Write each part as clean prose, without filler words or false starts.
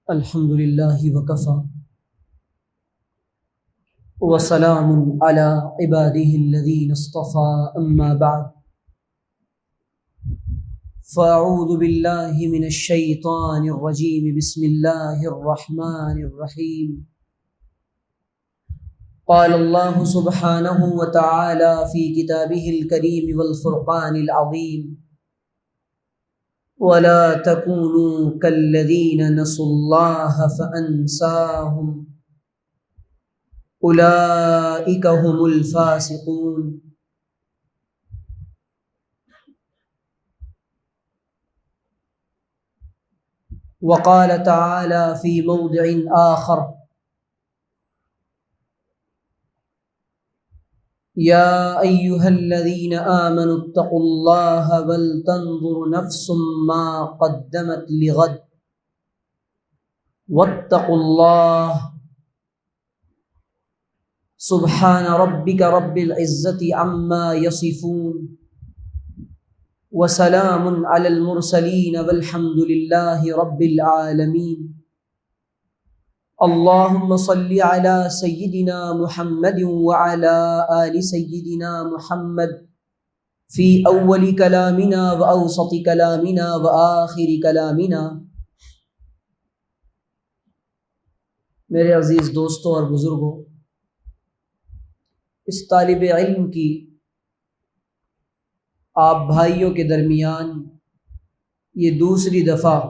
الحمد لله وكفى وسلام على عباده الذين اصطفى أما بعد فأعوذ بالله من الشيطان الرجيم بسم الله الرحمن الرحيم قال الله سبحانه وتعالى في كتابه الكريم والفرقان العظيم ولا تكونوا كالذين نسوا الله فأنساهم أولئك هم الفاسقون وقال تعالى في موضع آخر يا أيها الذين آمنوا اتقوا الله ولتنظر نفس ما قدمت لغد واتقوا الله سبحان ربك رب العزة عما يصفون وسلام على المرسلين والحمد لله رب العالمين اللهم صل على سيدنا محمد وعلى آل سيدنا محمد في أول كلامنا وأوسط كلامنا وآخر كلامنا۔ میرے عزیز دوستوں اور بزرگوں، اس طالب علم کی آپ بھائیوں کے درمیان یہ دوسری دفعہ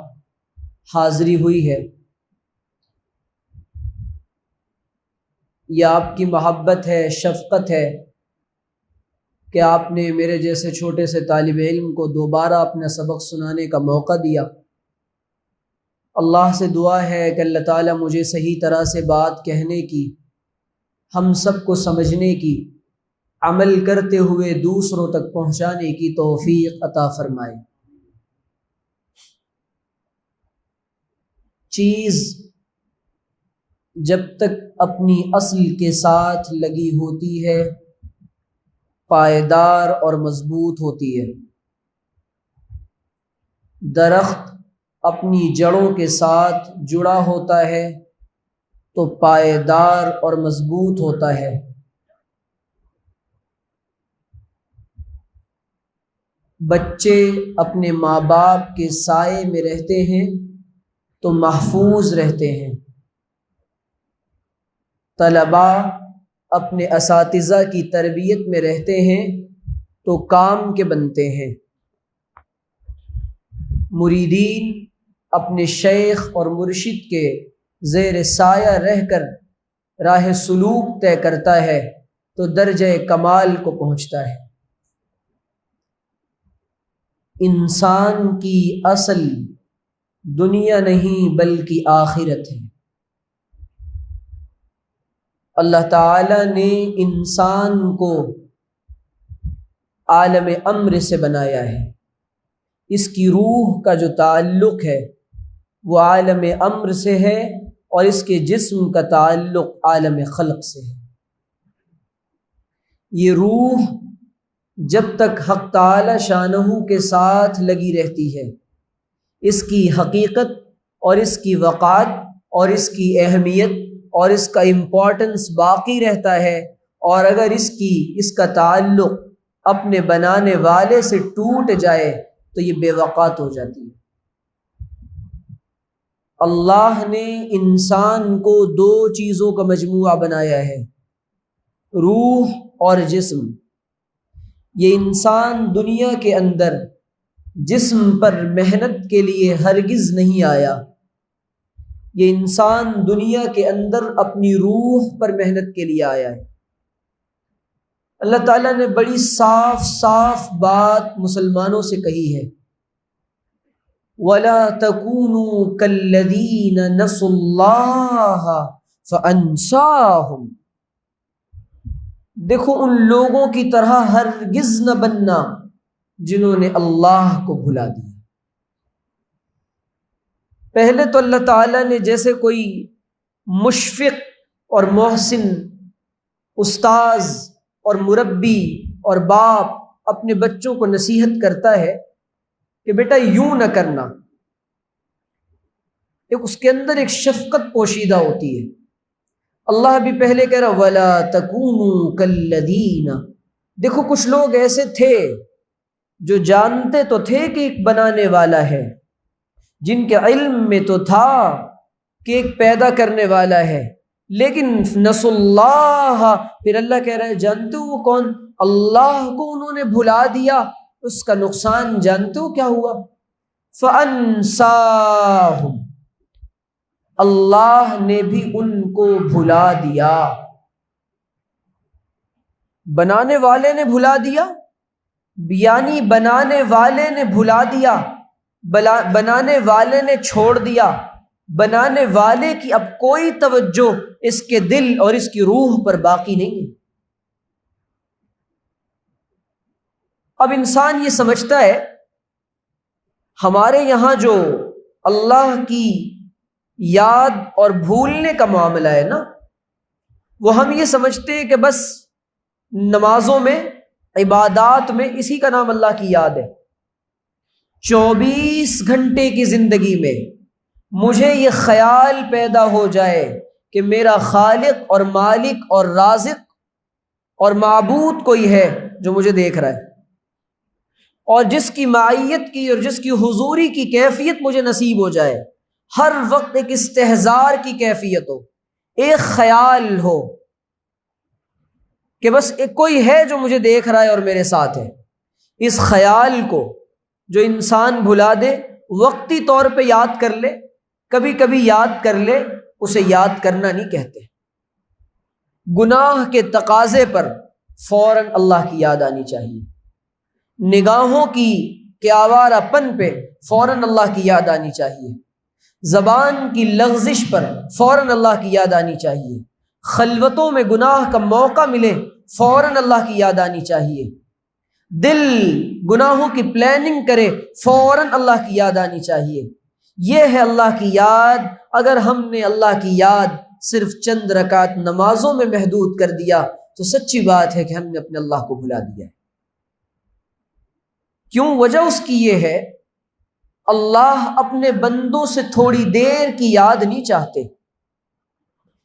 حاضری ہوئی ہے۔ یہ آپ کی محبت ہے، شفقت ہے کہ آپ نے میرے جیسے چھوٹے سے طالب علم کو دوبارہ اپنا سبق سنانے کا موقع دیا۔ اللہ سے دعا ہے کہ اللہ تعالیٰ مجھے صحیح طرح سے بات کہنے کی، ہم سب کو سمجھنے کی، عمل کرتے ہوئے دوسروں تک پہنچانے کی توفیق عطا فرمائے۔ چیز جب تک اپنی اصل کے ساتھ لگی ہوتی ہے پائیدار اور مضبوط ہوتی ہے۔ درخت اپنی جڑوں کے ساتھ جڑا ہوتا ہے تو پائیدار اور مضبوط ہوتا ہے۔ بچے اپنے ماں باپ کے سائے میں رہتے ہیں تو محفوظ رہتے ہیں۔ طلباء اپنے اساتذہ کی تربیت میں رہتے ہیں تو کام کے بنتے ہیں۔ مریدین اپنے شیخ اور مرشد کے زیر سایہ رہ کر راہ سلوک طے کرتا ہے تو درجہ کمال کو پہنچتا ہے۔ انسان کی اصل دنیا نہیں بلکہ آخرت ہے۔ اللہ تعالیٰ نے انسان کو عالم امر سے بنایا ہے۔ اس کی روح کا جو تعلق ہے وہ عالم امر سے ہے اور اس کے جسم کا تعلق عالم خلق سے ہے۔ یہ روح جب تک حق تعالی شانہ کے ساتھ لگی رہتی ہے، اس کی حقیقت اور اس کی وقعت اور اس کی اہمیت اور اس کا امپورٹنس باقی رہتا ہے، اور اگر اس کا تعلق اپنے بنانے والے سے ٹوٹ جائے تو یہ بے وقعت ہو جاتی ہے۔ اللہ نے انسان کو دو چیزوں کا مجموعہ بنایا ہے، روح اور جسم۔ یہ انسان دنیا کے اندر جسم پر محنت کے لیے ہرگز نہیں آیا، یہ انسان دنیا کے اندر اپنی روح پر محنت کے لیے آیا ہے۔ اللہ تعالیٰ نے بڑی صاف صاف بات مسلمانوں سے کہی ہے، وَلَا تَكُونُوا كَالَّذِينَ نَسُوا اللَّهَ فَأَنْسَاهُمْ۔ دیکھو ان لوگوں کی طرح ہرگز نہ بننا جنہوں نے اللہ کو بھلا دیا۔ پہلے تو اللہ تعالیٰ نے جیسے کوئی مشفق اور محسن استاذ اور مربی اور باپ اپنے بچوں کو نصیحت کرتا ہے کہ بیٹا یوں نہ کرنا، ایک اس کے اندر ایک شفقت پوشیدہ ہوتی ہے۔ اللہ بھی پہلے کہہ رہا وَلَا تَكُونُوا كَالَّذِينَ، دیکھو کچھ لوگ ایسے تھے جو جانتے تو تھے کہ ایک بنانے والا ہے، جن کے علم میں تو تھا کہ ایک پیدا کرنے والا ہے، لیکن نسوا اللہ، پھر اللہ کہہ رہا ہے جانتے ہو وہ کون؟ اللہ کو انہوں نے بھلا دیا، اس کا نقصان جانتے ہو کیا ہوا؟ فَأَنْسَاهُمْ، اللہ نے بھی ان کو بھلا دیا۔ بنانے والے نے بھلا دیا، یعنی بنانے والے نے بھلا دیا، بنانے والے نے چھوڑ دیا، بنانے والے کی اب کوئی توجہ اس کے دل اور اس کی روح پر باقی نہیں ہے۔ اب انسان یہ سمجھتا ہے ہمارے یہاں جو اللہ کی یاد اور بھولنے کا معاملہ ہے نا، وہ ہم یہ سمجھتے ہیں کہ بس نمازوں میں، عبادات میں اسی کا نام اللہ کی یاد ہے۔ 24 گھنٹے کی زندگی میں مجھے یہ خیال پیدا ہو جائے کہ میرا خالق اور مالک اور رازق اور معبود کوئی ہے جو مجھے دیکھ رہا ہے، اور جس کی معیت کی اور جس کی حضوری کی کیفیت مجھے نصیب ہو جائے، ہر وقت ایک استحضار کی کیفیت ہو، ایک خیال ہو کہ بس ایک کوئی ہے جو مجھے دیکھ رہا ہے اور میرے ساتھ ہے۔ اس خیال کو جو انسان بھلا دے، وقتی طور پہ یاد کر لے، کبھی کبھی یاد کر لے، اسے یاد کرنا نہیں کہتے۔ گناہ کے تقاضے پر فوراً اللہ کی یاد آنی چاہیے، نگاہوں کے آوارہ پن پہ فوراً اللہ کی یاد آنی چاہیے، زبان کی لغزش پر فوراً اللہ کی یاد آنی چاہیے، خلوتوں میں گناہ کا موقع ملے فوراً اللہ کی یاد آنی چاہیے، دل گناہوں کی پلاننگ کرے فوراً اللہ کی یاد آنی چاہیے۔ یہ ہے اللہ کی یاد۔ اگر ہم نے اللہ کی یاد صرف چند رکعت نمازوں میں محدود کر دیا تو سچی بات ہے کہ ہم نے اپنے اللہ کو بھلا دیا ہے۔ کیوں؟ وجہ اس کی یہ ہے اللہ اپنے بندوں سے تھوڑی دیر کی یاد نہیں چاہتے۔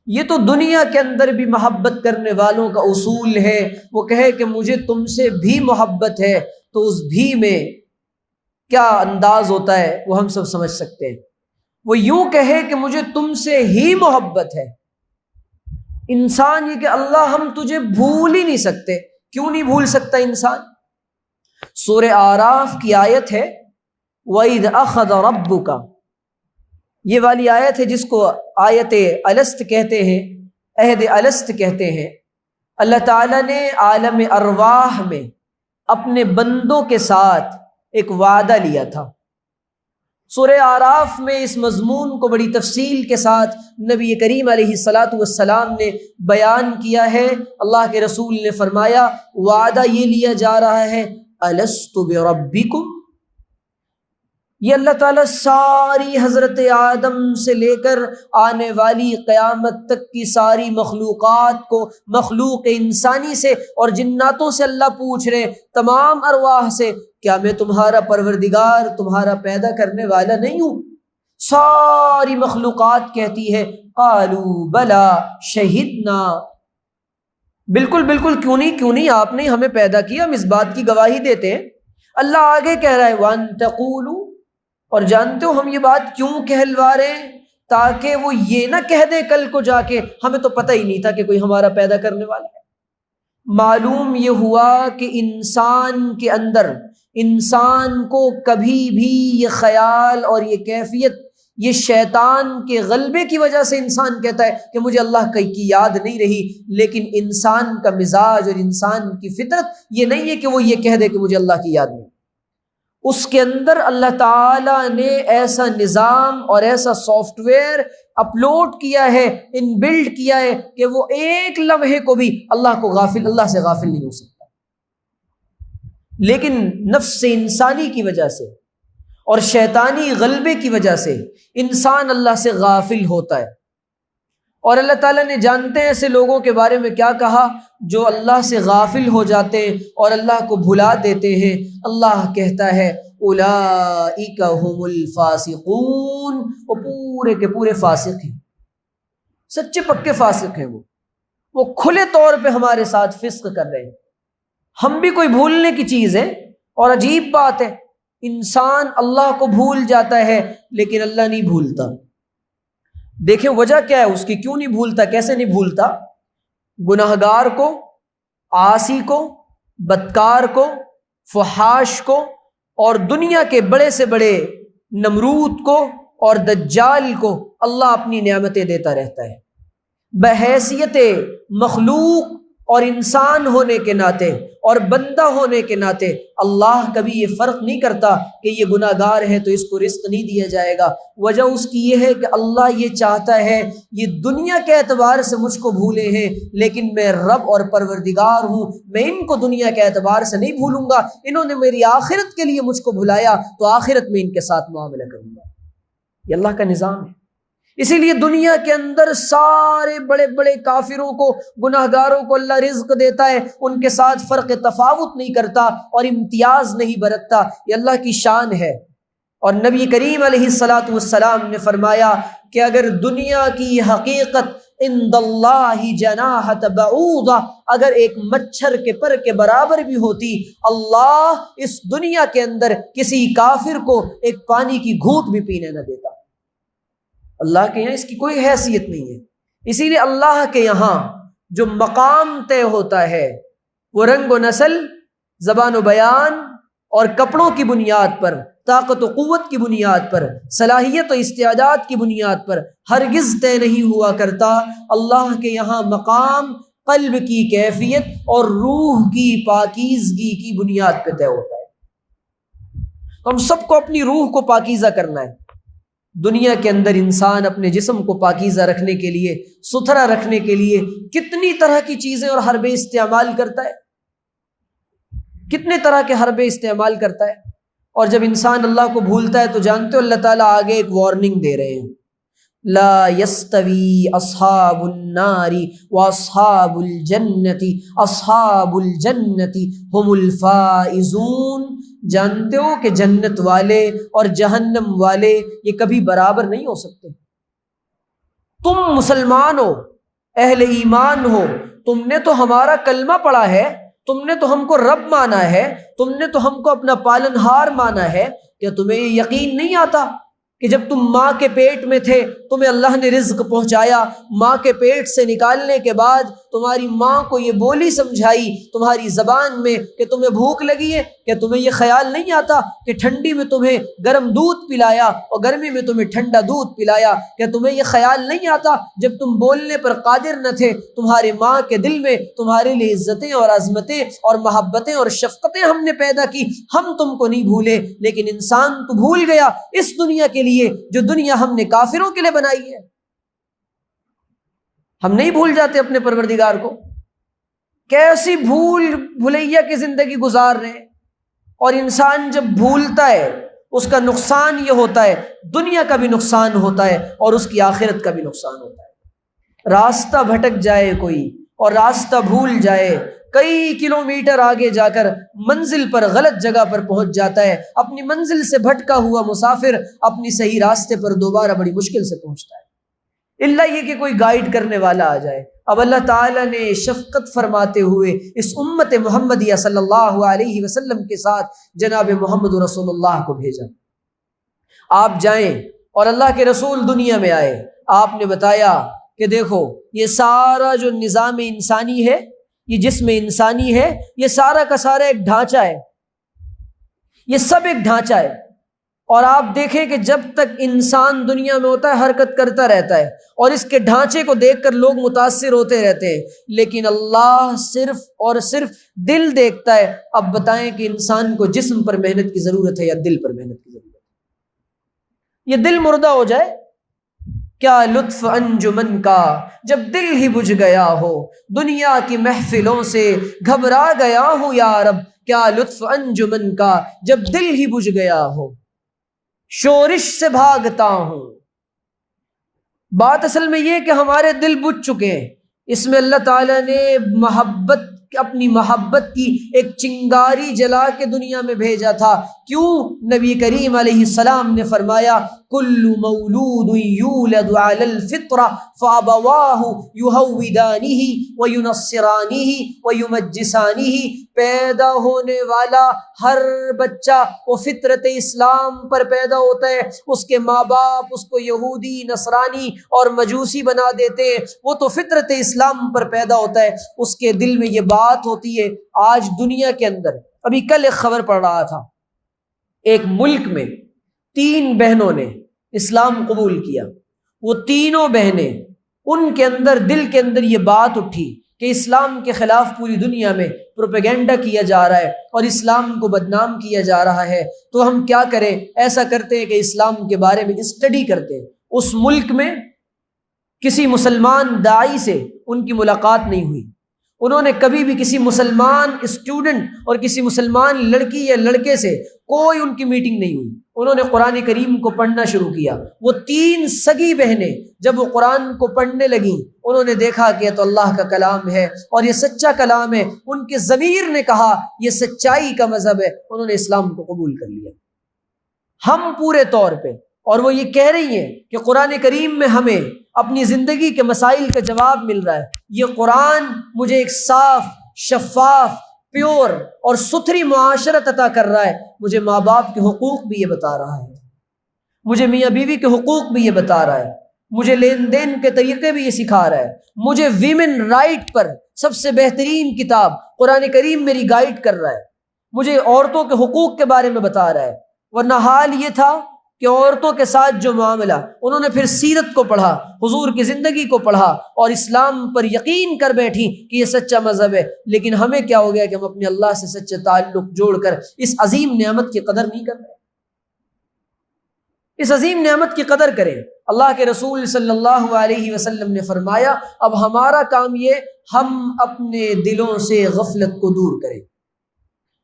یہ تو دنیا کے اندر بھی محبت کرنے والوں کا اصول ہے، وہ کہے کہ مجھے تم سے بھی محبت ہے تو اس بھی میں کیا انداز ہوتا ہے وہ ہم سب سمجھ سکتے ہیں۔ وہ یوں کہے کہ مجھے تم سے ہی محبت ہے، انسان یہ کہ اللہ ہم تجھے بھول ہی نہیں سکتے۔ کیوں نہیں بھول سکتا انسان؟ سورہ اعراف کی آیت ہے وَإِذْ أَخَذَ رَبُّكَ، یہ والی آیت ہے جس کو آیت الست کہتے ہیں، عہد الست کہتے ہیں۔ اللہ تعالیٰ نے عالم ارواح میں اپنے بندوں کے ساتھ ایک وعدہ لیا تھا۔ سورہ اعراف میں اس مضمون کو بڑی تفصیل کے ساتھ نبی کریم علیہ الصلاۃ والسلام نے بیان کیا ہے۔ اللہ کے رسول نے فرمایا وعدہ یہ لیا جا رہا ہے الست بربکم، یہ اللہ تعالیٰ ساری حضرت آدم سے لے کر آنے والی قیامت تک کی ساری مخلوقات کو، مخلوق انسانی سے اور جناتوں سے اللہ پوچھ رہے، تمام ارواح سے، کیا میں تمہارا پروردگار، تمہارا پیدا کرنے والا نہیں ہوں؟ ساری مخلوقات کہتی ہے قالوا بلا شہدنا، بالکل بالکل، کیوں نہیں آپ نے ہمیں پیدا کیا، ہم اس بات کی گواہی دیتے ہیں۔ اللہ آگے کہہ رہا ہے وَأَن تَقُولُوا، اور جانتے ہو ہم یہ بات کیوں کہلوا رہے ہیں؟ تاکہ وہ یہ نہ کہہ دے کل کو جا کے ہمیں تو پتہ ہی نہیں تھا کہ کوئی ہمارا پیدا کرنے والا ہے۔ معلوم یہ ہوا کہ انسان کے اندر، انسان کو کبھی بھی یہ خیال اور یہ کیفیت، یہ شیطان کے غلبے کی وجہ سے انسان کہتا ہے کہ مجھے اللہ کی یاد نہیں رہی، لیکن انسان کا مزاج اور انسان کی فطرت یہ نہیں ہے کہ وہ یہ کہہ دے کہ مجھے اللہ کی یاد نہیں۔ اس کے اندر اللہ تعالیٰ نے ایسا نظام اور ایسا سافٹ ویئر اپلوڈ کیا ہے، ان بلڈ کیا ہے کہ وہ ایک لمحے کو بھی اللہ سے غافل نہیں ہو سکتا۔ لیکن نفس انسانی کی وجہ سے اور شیطانی غلبے کی وجہ سے انسان اللہ سے غافل ہوتا ہے، اور اللہ تعالیٰ نے جانتے ہیں ایسے لوگوں کے بارے میں کیا کہا جو اللہ سے غافل ہو جاتے ہیں اور اللہ کو بھلا دیتے ہیں۔ اللہ کہتا ہے اولئک هم الفاسقون، وہ پورے کے پورے فاسق ہیں، سچے پکے فاسق ہیں، وہ کھلے طور پہ ہمارے ساتھ فسق کر رہے ہیں۔ ہم بھی کوئی بھولنے کی چیز ہے، اور عجیب بات ہے انسان اللہ کو بھول جاتا ہے لیکن اللہ نہیں بھولتا۔ دیکھیں وجہ کیا ہے اس کی، کیوں نہیں بھولتا، کیسے نہیں بھولتا؟ گناہگار کو، عاصی کو، بدکار کو، فحاش کو، اور دنیا کے بڑے سے بڑے نمرود کو اور دجال کو اللہ اپنی نعمتیں دیتا رہتا ہے۔ بحیثیت مخلوق اور انسان ہونے کے ناطے اور بندہ ہونے کے ناطے اللہ کبھی یہ فرق نہیں کرتا کہ یہ گناہگار ہے تو اس کو رزق نہیں دیا جائے گا۔ وجہ اس کی یہ ہے کہ اللہ یہ چاہتا ہے یہ دنیا کے اعتبار سے مجھ کو بھولے ہیں لیکن میں رب اور پروردگار ہوں، میں ان کو دنیا کے اعتبار سے نہیں بھولوں گا۔ انہوں نے میری آخرت کے لیے مجھ کو بھلایا تو آخرت میں ان کے ساتھ معاملہ کروں گا۔ یہ اللہ کا نظام ہے۔ اسی لیے دنیا کے اندر سارے بڑے بڑے کافروں کو، گناہگاروں کو اللہ رزق دیتا ہے، ان کے ساتھ فرق تفاوت نہیں کرتا اور امتیاز نہیں برتتا۔ یہ اللہ کی شان ہے۔ اور نبی کریم علیہ الصلاۃ والسلام نے فرمایا کہ اگر دنیا کی حقیقت عند اللہ جناحۃ بعوضہ، اگر ایک مچھر کے پر کے برابر بھی ہوتی، اللہ اس دنیا کے اندر کسی کافر کو ایک پانی کی گھونٹ بھی پینے نہ دیتا۔ اللہ کے یہاں اس کی کوئی حیثیت نہیں ہے۔ اسی لیے اللہ کے یہاں جو مقام طے ہوتا ہے وہ رنگ و نسل، زبان و بیان اور کپڑوں کی بنیاد پر، طاقت و قوت کی بنیاد پر، صلاحیت و استعداد کی بنیاد پر ہرگز طے نہیں ہوا کرتا۔ اللہ کے یہاں مقام قلب کی کیفیت اور روح کی پاکیزگی کی بنیاد پہ طے ہوتا ہے۔ ہم سب کو اپنی روح کو پاکیزہ کرنا ہے۔ دنیا کے اندر انسان اپنے جسم کو پاکیزہ رکھنے کے لیے، ستھرا رکھنے کے لیے کتنی طرح کی چیزیں اور حربے استعمال کرتا ہے، کتنے طرح کے حربے استعمال کرتا ہے۔ اور جب انسان اللہ کو بھولتا ہے تو جانتے ہو اللہ تعالیٰ آگے ایک وارننگ دے رہے ہیں، لا یستوی اصحاب النار واصحاب الجنت اصحاب الجنت هم الفائزون۔ جانتے ہو کہ جنت والے اور جہنم والے یہ کبھی برابر نہیں ہو سکتے۔ تم مسلمان ہو، اہل ایمان ہو، تم نے تو ہمارا کلمہ پڑھا ہے، تم نے تو ہم کو رب مانا ہے، تم نے تو ہم کو اپنا پالنہار مانا ہے، کیا تمہیں یہ یقین نہیں آتا کہ جب تم ماں کے پیٹ میں تھے تمہیں اللہ نے رزق پہنچایا، ماں کے پیٹ سے نکالنے کے بعد تمہاری ماں کو یہ بولی سمجھائی تمہاری زبان میں کہ تمہیں بھوک لگی ہے، کیا تمہیں یہ خیال نہیں آتا کہ ٹھنڈی میں تمہیں گرم دودھ پلایا اور گرمی میں تمہیں ٹھنڈا دودھ پلایا؟ کیا تمہیں یہ خیال نہیں آتا جب تم بولنے پر قادر نہ تھے تمہارے ماں کے دل میں تمہارے لیے عزتیں اور عظمتیں اور محبتیں اور شفقتیں ہم نے پیدا کی؟ ہم تم کو نہیں بھولے، لیکن انسان تو بھول گیا اس دنیا کے لیے جو دنیا ہم نے کافروں کے لیے بنائی ہے۔ ہم نہیں بھول جاتے اپنے پروردگار کو، کیسی بھول بھلیا کی زندگی گزار رہے ہیں۔ اور انسان جب بھولتا ہے اس کا نقصان یہ ہوتا ہے، دنیا کا بھی نقصان ہوتا ہے اور اس کی آخرت کا بھی نقصان ہوتا ہے۔ راستہ بھٹک جائے کوئی اور راستہ بھول جائے، کئی کلومیٹر آگے جا کر منزل پر غلط جگہ پر پہنچ جاتا ہے۔ اپنی منزل سے بھٹکا ہوا مسافر اپنی صحیح راستے پر دوبارہ بڑی مشکل سے پہنچتا ہے، الا یہ کہ کوئی گائیڈ کرنے والا آ جائے۔ اب اللہ تعالیٰ نے شفقت فرماتے ہوئے اس امت محمدیہ صلی اللہ علیہ وسلم کے ساتھ جناب محمد رسول اللہ کو بھیجا۔ آپ جائیں، اور اللہ کے رسول دنیا میں آئے، آپ نے بتایا کہ دیکھو یہ سارا جو نظام انسانی ہے، یہ جسم انسانی ہے، یہ سارا کا سارا ایک ڈھانچہ ہے، یہ سب ایک ڈھانچہ ہے۔ اور آپ دیکھیں کہ جب تک انسان دنیا میں ہوتا ہے حرکت کرتا رہتا ہے اور اس کے ڈھانچے کو دیکھ کر لوگ متاثر ہوتے رہتے ہیں، لیکن اللہ صرف اور صرف دل دیکھتا ہے۔ اب بتائیں کہ انسان کو جسم پر محنت کی ضرورت ہے یا دل پر محنت کی ضرورت ہے؟ یہ دل مردہ ہو جائے، کیا لطف انجمن کا جب دل ہی بجھ گیا ہو، دنیا کی محفلوں سے گھبرا گیا ہوں یا رب، کیا لطف انجمن کا جب دل ہی بجھ گیا ہو، شورش سے بھاگتا ہوں۔ بات اصل میں یہ کہ ہمارے دل بجھ چکے ہیں، اس میں اللہ تعالیٰ نے محبت کہ اپنی محبت کی ایک چنگاری جلا کے دنیا میں بھیجا تھا۔ کیوں؟ نبی کریم علیہ السلام نے فرمایا کل مولود یولد علی الفطرہ فابواہ یہودانہ وینصرانہ ویمجسانہ، پیدا ہونے والا ہر بچہ وہ فطرت اسلام پر پیدا ہوتا ہے، اس کے ماں باپ اس کو یہودی، نصرانی اور مجوسی بنا دیتے ہیں، وہ تو فطرت اسلام پر پیدا ہوتا ہے، اس کے دل میں یہ بات ہوتی ہے۔ آج دنیا کے اندر، ابھی کل ایک خبر پڑھ رہا تھا، ایک ملک میں 3 بہنوں نے اسلام قبول کیا، وہ تینوں بہنیں، ان کے اندر دل کے اندر یہ بات اٹھی کہ اسلام کے خلاف پوری دنیا میں پروپیگنڈا کیا جا رہا ہے اور اسلام کو بدنام کیا جا رہا ہے، تو ہم کیا کریں؟ ایسا کرتے ہیں کہ اسلام کے بارے میں اسٹڈی کرتے ہیں۔ اس ملک میں کسی مسلمان داعی سے ان کی ملاقات نہیں ہوئی، انہوں نے کبھی بھی کسی مسلمان اسٹوڈنٹ اور کسی مسلمان لڑکی یا لڑکے سے کوئی ان کی میٹنگ نہیں ہوئی۔ انہوں نے قرآن کریم کو پڑھنا شروع کیا۔ وہ 3 سگی بہنیں جب وہ قرآن کو پڑھنے لگیں، انہوں نے دیکھا کہ یہ تو اللہ کا کلام ہے اور یہ سچا کلام ہے، ان کے ضمیر نے کہا یہ سچائی کا مذہب ہے، انہوں نے اسلام کو قبول کر لیا۔ ہم پورے طور پہ، اور وہ یہ کہہ رہی ہیں کہ قرآن کریم میں ہمیں اپنی زندگی کے مسائل کا جواب مل رہا ہے، یہ قرآن مجھے ایک صاف، شفاف، پیور اور ستھری معاشرت عطا کر رہا ہے، مجھے ماں باپ کے حقوق بھی یہ بتا رہا ہے، مجھے میاں بیوی کے حقوق بھی یہ بتا رہا ہے، مجھے لین دین کے طریقے بھی یہ سکھا رہا ہے، مجھے ویمن رائٹ پر سب سے بہترین کتاب قرآن کریم میری گائیڈ کر رہا ہے، مجھے عورتوں کے حقوق کے بارے میں بتا رہا ہے۔ ورنہ حال یہ تھا کہ عورتوں کے ساتھ جو معاملہ، انہوں نے پھر سیرت کو پڑھا، حضور کی زندگی کو پڑھا اور اسلام پر یقین کر بیٹھی کہ یہ سچا مذہب ہے، لیکن ہمیں کیا ہو گیا کہ ہم اپنے اللہ سے سچے تعلق جوڑ کر اس عظیم نعمت کی قدر نہیں کر رہے۔ اس عظیم نعمت کی قدر کریں۔ اللہ کے رسول صلی اللہ علیہ وسلم نے فرمایا اب ہمارا کام یہ، ہم اپنے دلوں سے غفلت کو دور کریں۔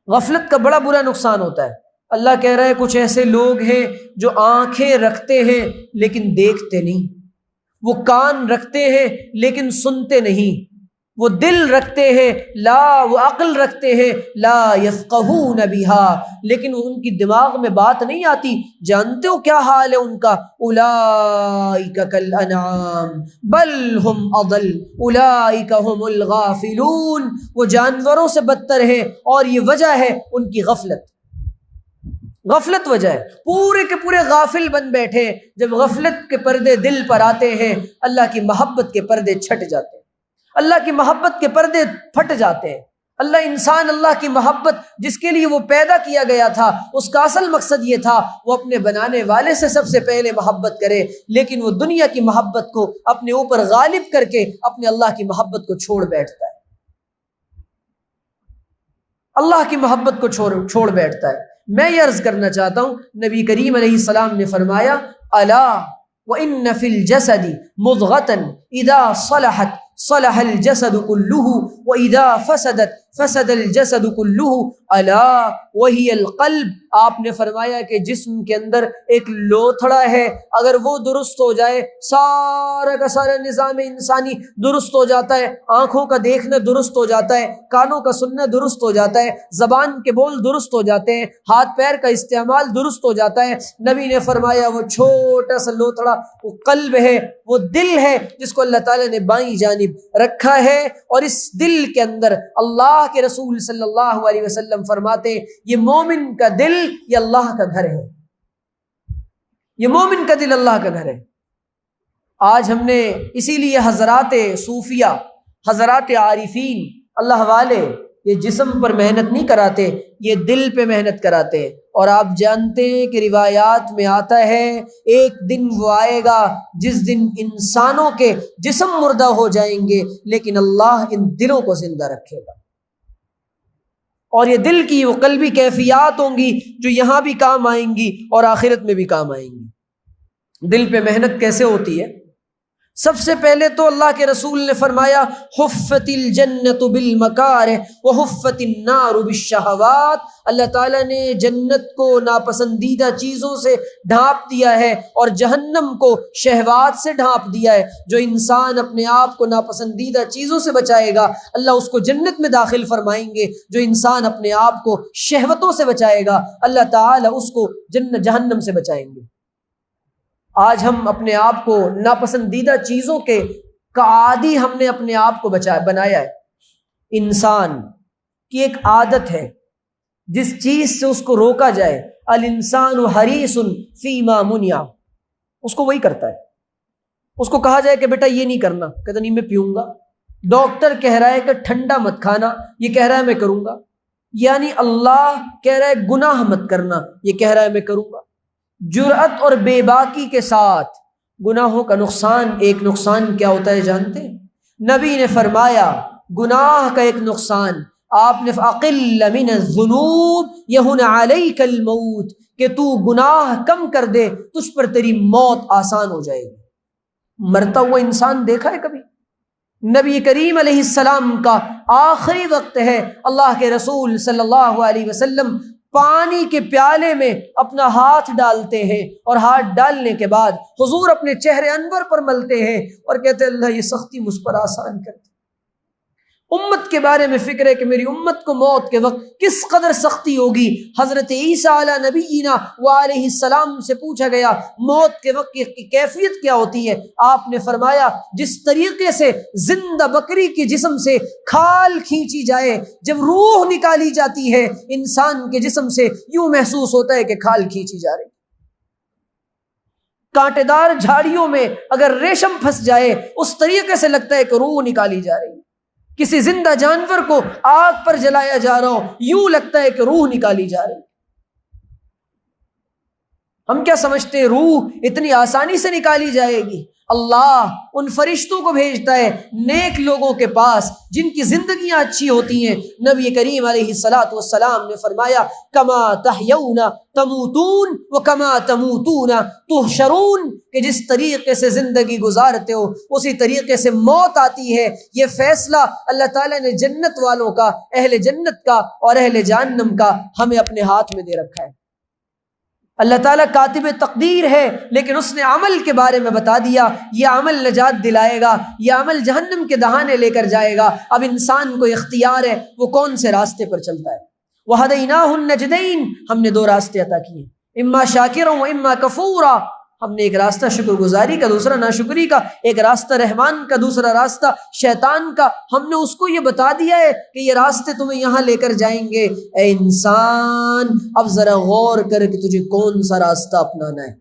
غفلت کا بڑا برا نقصان ہوتا ہے۔ اللہ کہہ رہا ہے کچھ ایسے لوگ ہیں جو آنکھیں رکھتے ہیں لیکن دیکھتے نہیں، وہ کان رکھتے ہیں لیکن سنتے نہیں، وہ دل رکھتے ہیں وہ عقل رکھتے ہیں لا یفقہون بہا، لیکن ان کی دماغ میں بات نہیں آتی۔ جانتے ہو کیا حال ہے ان کا؟ اولئک کالانعام بل ہم اضل اولئک هم الغافلون، وہ جانوروں سے بدتر ہیں اور یہ وجہ ہے ان کی غفلت۔ غفلت وجہ ہے، پورے کے پورے غافل بن بیٹھے۔ جب غفلت کے پردے دل پر آتے ہیں، اللہ کی محبت کے پردے چھٹ جاتے ہیں، اللہ کی محبت کے پردے پھٹ جاتے ہیں۔ اللہ کی محبت جس کے لیے وہ پیدا کیا گیا تھا، اس کا اصل مقصد یہ تھا وہ اپنے بنانے والے سے سب سے پہلے محبت کرے، لیکن وہ دنیا کی محبت کو اپنے اوپر غالب کر کے اپنے اللہ کی محبت کو چھوڑ بیٹھتا ہے، اللہ کی محبت کو چھوڑ بیٹھتا ہے۔ میں یہ عرض کرنا چاہتا ہوں، نبی کریم علیہ السلام نے فرمایا الا وان فی الجسد مضغۃ اذا صلحت صلح الجسد كله واذا فسدت فسد الجسد كله الا وهي القلب۔ آپ نے فرمایا کہ جسم کے اندر ایک لوتھڑا ہے، اگر وہ درست ہو جائے سارا کا سارا نظام انسانی درست ہو جاتا ہے، آنکھوں کا دیکھنا درست ہو جاتا ہے، کانوں کا سننا درست ہو جاتا ہے، زبان کے بول درست ہو جاتے ہیں، ہاتھ پیر کا استعمال درست ہو جاتا ہے۔ نبی نے فرمایا وہ چھوٹا سا لوتھڑا وہ قلب ہے، وہ دل ہے، جس کو اللہ تعالیٰ نے بائیں جانب رکھا ہے، اور اس دل کے اندر اللہ کے رسول صلی اللہ علیہ وسلم فرماتے ہیں یہ مومن کا دل یہ اللہ کا گھر ہے، یہ مومن کا دل اللہ کا گھر ہے۔ آج ہم نے اسی لیے حضرات صوفیہ، حضرات عارفین، اللہ والے یہ جسم پر محنت نہیں کراتے، یہ دل پہ محنت کراتے ہیں۔ اور آپ جانتے ہیں کہ روایات میں آتا ہے ایک دن وہ آئے گا جس دن انسانوں کے جسم مردہ ہو جائیں گے، لیکن اللہ ان دلوں کو زندہ رکھے گا، اور یہ دل کی وہ قلبی کیفیات ہوں گی جو یہاں بھی کام آئیں گی اور آخرت میں بھی کام آئیں گی۔ دل پہ محنت کیسے ہوتی ہے؟ سب سے پہلے تو اللہ کے رسول نے فرمایا حفت الجنت بالمکارہ وحفت النار بالشہوات، اللہ تعالیٰ نے جنت کو ناپسندیدہ چیزوں سے ڈھانپ دیا ہے اور جہنم کو شہوات سے ڈھانپ دیا ہے۔ جو انسان اپنے آپ کو ناپسندیدہ چیزوں سے بچائے گا اللہ اس کو جنت میں داخل فرمائیں گے، جو انسان اپنے آپ کو شہوتوں سے بچائے گا اللہ تعالیٰ اس کو جہنم سے بچائیں گے۔ آج ہم اپنے آپ کو ناپسندیدہ چیزوں کے عادی ہم نے اپنے آپ کو بنایا ہے۔ انسان کی ایک عادت ہے جس چیز سے اس کو روکا جائے، الانسان حریص فیما منع، اس کو وہی کرتا ہے۔ اس کو کہا جائے کہ بیٹا یہ نہیں کرنا، کہتا نہیں میں پیوں گا۔ ڈاکٹر کہہ رہا ہے کہ ٹھنڈا مت کھانا، یہ کہہ رہا ہے میں کروں گا۔ یعنی اللہ کہہ رہا ہے گناہ مت کرنا، یہ کہہ رہا ہے میں کروں گا۔ جرأت اور بے باکی کے ساتھ گناہوں کا نقصان، ایک نقصان کیا ہوتا ہے جانتے ہیں؟ نبی نے فرمایا گناہ کا ایک نقصان، آپ نے اقل من الذنوب یہن علیک الموت، کہ تو گناہ کم کر دے تجھ پر تیری موت آسان ہو جائے گی۔ مرتا ہوا انسان دیکھا ہے کبھی؟ نبی کریم علیہ السلام کا آخری وقت ہے، اللہ کے رسول صلی اللہ علیہ وسلم پانی کے پیالے میں اپنا ہاتھ ڈالتے ہیں اور ہاتھ ڈالنے کے بعد حضور اپنے چہرے انور پر ملتے ہیں اور کہتے ہیں اللہ یہ سختی مجھ پر آسان کر دے۔ امت کے بارے میں فکر ہے کہ میری امت کو موت کے وقت کس قدر سختی ہوگی۔ حضرت عیسیٰ علیہ نبینا وعلیہ السلام سے پوچھا گیا موت کے وقت کی کیفیت کیا ہوتی ہے؟ آپ نے فرمایا جس طریقے سے زندہ بکری کے جسم سے کھال کھینچی جائے، جب روح نکالی جاتی ہے انسان کے جسم سے یوں محسوس ہوتا ہے کہ کھال کھینچی جا رہی۔ کانٹے دار جھاڑیوں میں اگر ریشم پھنس جائے اس طریقے سے لگتا ہے کہ روح نکالی جا رہی۔ کسی زندہ جانور کو آگ پر جلایا جا رہا ہو یوں لگتا ہے کہ روح نکالی جا رہی۔ ہم کیا سمجھتے ہیں روح اتنی آسانی سے نکالی جائے گی؟ اللہ ان فرشتوں کو بھیجتا ہے نیک لوگوں کے پاس جن کی زندگیاں اچھی ہوتی ہیں۔ نبی کریم علیہ الصلاۃ والسلام نے فرمایا کما تحیون تموتون وکما تموتون تحشرون، کہ جس طریقے سے زندگی گزارتے ہو اسی طریقے سے موت آتی ہے۔ یہ فیصلہ اللہ تعالیٰ نے جنت والوں کا، اہل جنت کا اور اہل جہنم کا ہمیں اپنے ہاتھ میں دے رکھا ہے۔ اللہ تعالیٰ کاتب تقدیر ہے لیکن اس نے عمل کے بارے میں بتا دیا، یہ عمل نجات دلائے گا، یہ عمل جہنم کے دہانے لے کر جائے گا۔ اب انسان کو اختیار ہے وہ کون سے راستے پر چلتا ہے۔ وَهَدَيْنَاهُ النَّجْدَيْنِ، ہم نے دو راستے عطا کیے، اما شاکرا و اما کفورا۔ ہم نے ایک راستہ شکر گزاری کا، دوسرا ناشکری کا، ایک راستہ رحمان کا، دوسرا راستہ شیطان کا۔ ہم نے اس کو یہ بتا دیا ہے کہ یہ راستے تمہیں یہاں لے کر جائیں گے۔ اے انسان اب ذرا غور کر کہ تجھے کون سا راستہ اپنانا ہے۔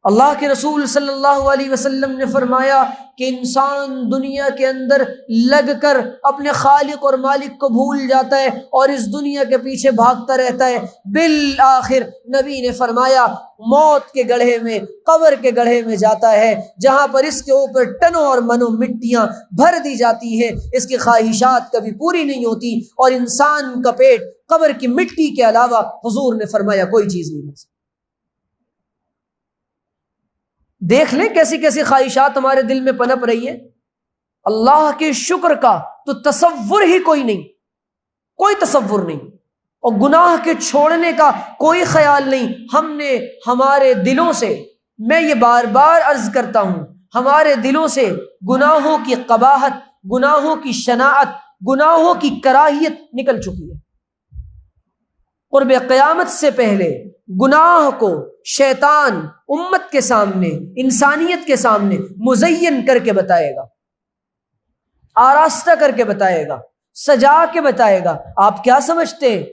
اللہ کے رسول صلی اللہ علیہ وسلم نے فرمایا کہ انسان دنیا کے اندر لگ کر اپنے خالق اور مالک کو بھول جاتا ہے اور اس دنیا کے پیچھے بھاگتا رہتا ہے۔ بالآخر نبی نے فرمایا موت کے گڑھے میں، قبر کے گڑھے میں جاتا ہے جہاں پر اس کے اوپر ٹنوں اور منوں مٹیاں بھر دی جاتی ہیں، اس کی خواہشات کبھی پوری نہیں ہوتی اور انسان کا پیٹ قبر کی مٹی کے علاوہ حضور نے فرمایا کوئی چیز نہیں بن۔ دیکھ لیں کیسی کیسی خواہشات ہمارے دل میں پنپ رہی ہے۔ اللہ کے شکر کا تو تصور ہی کوئی نہیں، کوئی تصور نہیں، اور گناہ کے چھوڑنے کا کوئی خیال نہیں۔ ہم نے ہمارے دلوں سے، میں یہ بار بار عرض کرتا ہوں، ہمارے دلوں سے گناہوں کی قباحت، گناہوں کی شناعت، گناہوں کی کراہیت نکل چکی ہے۔ قرب قیامت سے پہلے گناہ کو شیطان امت کے سامنے، انسانیت کے سامنے مزین کر کے بتائے گا، آراستہ کر کے بتائے گا، سجا کے بتائے گا۔ آپ کیا سمجھتے ہیں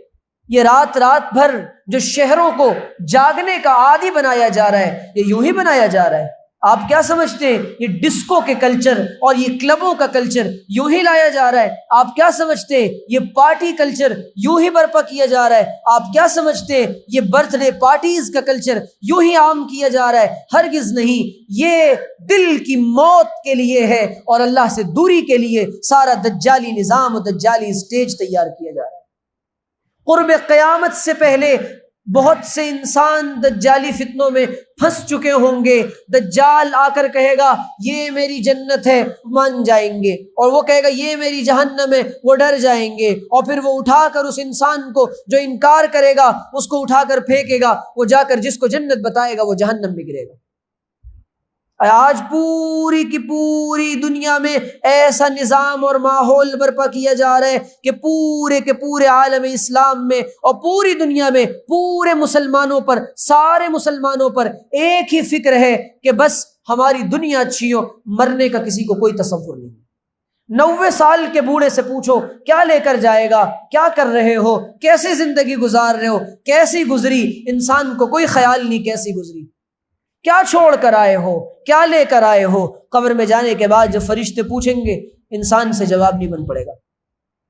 یہ رات رات بھر جو شہروں کو جاگنے کا عادی بنایا جا رہا ہے یہ یوں ہی بنایا جا رہا ہے؟ آپ کیا سمجھتے ہیں یہ ڈسکو کے کلچر اور یہ کلبوں کا کلچر یوں ہی لایا جا رہا ہے؟ آپ کیا سمجھتے ہیں یہ پارٹی کلچر یوں ہی برپا کیا جا رہا ہے؟ آپ کیا سمجھتے ہیں یہ برتھ ڈے پارٹیز کا کلچر یوں ہی عام کیا جا رہا ہے؟ ہرگز نہیں، یہ دل کی موت کے لیے ہے اور اللہ سے دوری کے لیے سارا دجالی نظام و دجالی اسٹیج تیار کیا جا رہا ہے۔ قرب قیامت سے پہلے بہت سے انسان دجالی فتنوں میں پھنس چکے ہوں گے، دجال آ کر کہے گا یہ میری جنت ہے، مان جائیں گے، اور وہ کہے گا یہ میری جہنم ہے، وہ ڈر جائیں گے، اور پھر وہ اٹھا کر اس انسان کو جو انکار کرے گا اس کو اٹھا کر پھینکے گا، وہ جا کر جس کو جنت بتائے گا وہ جہنم میں گرے گا۔ آج پوری کی پوری دنیا میں ایسا نظام اور ماحول برپا کیا جا رہا ہے کہ پورے کے پورے عالم اسلام میں اور پوری دنیا میں پورے مسلمانوں پر، سارے مسلمانوں پر ایک ہی فکر ہے کہ بس ہماری دنیا اچھی ہو، مرنے کا کسی کو کوئی تصور نہیں۔ 90 سال کے بوڑھے سے پوچھو کیا لے کر جائے گا، کیا کر رہے ہو، کیسی زندگی گزار رہے ہو، کیسی گزری، انسان کو کوئی خیال نہیں کیسی گزری، کیا چھوڑ کر آئے ہو، کیا لے کر آئے ہو۔ قبر میں جانے کے بعد جب فرشتے پوچھیں گے انسان سے جواب نہیں بن پڑے گا۔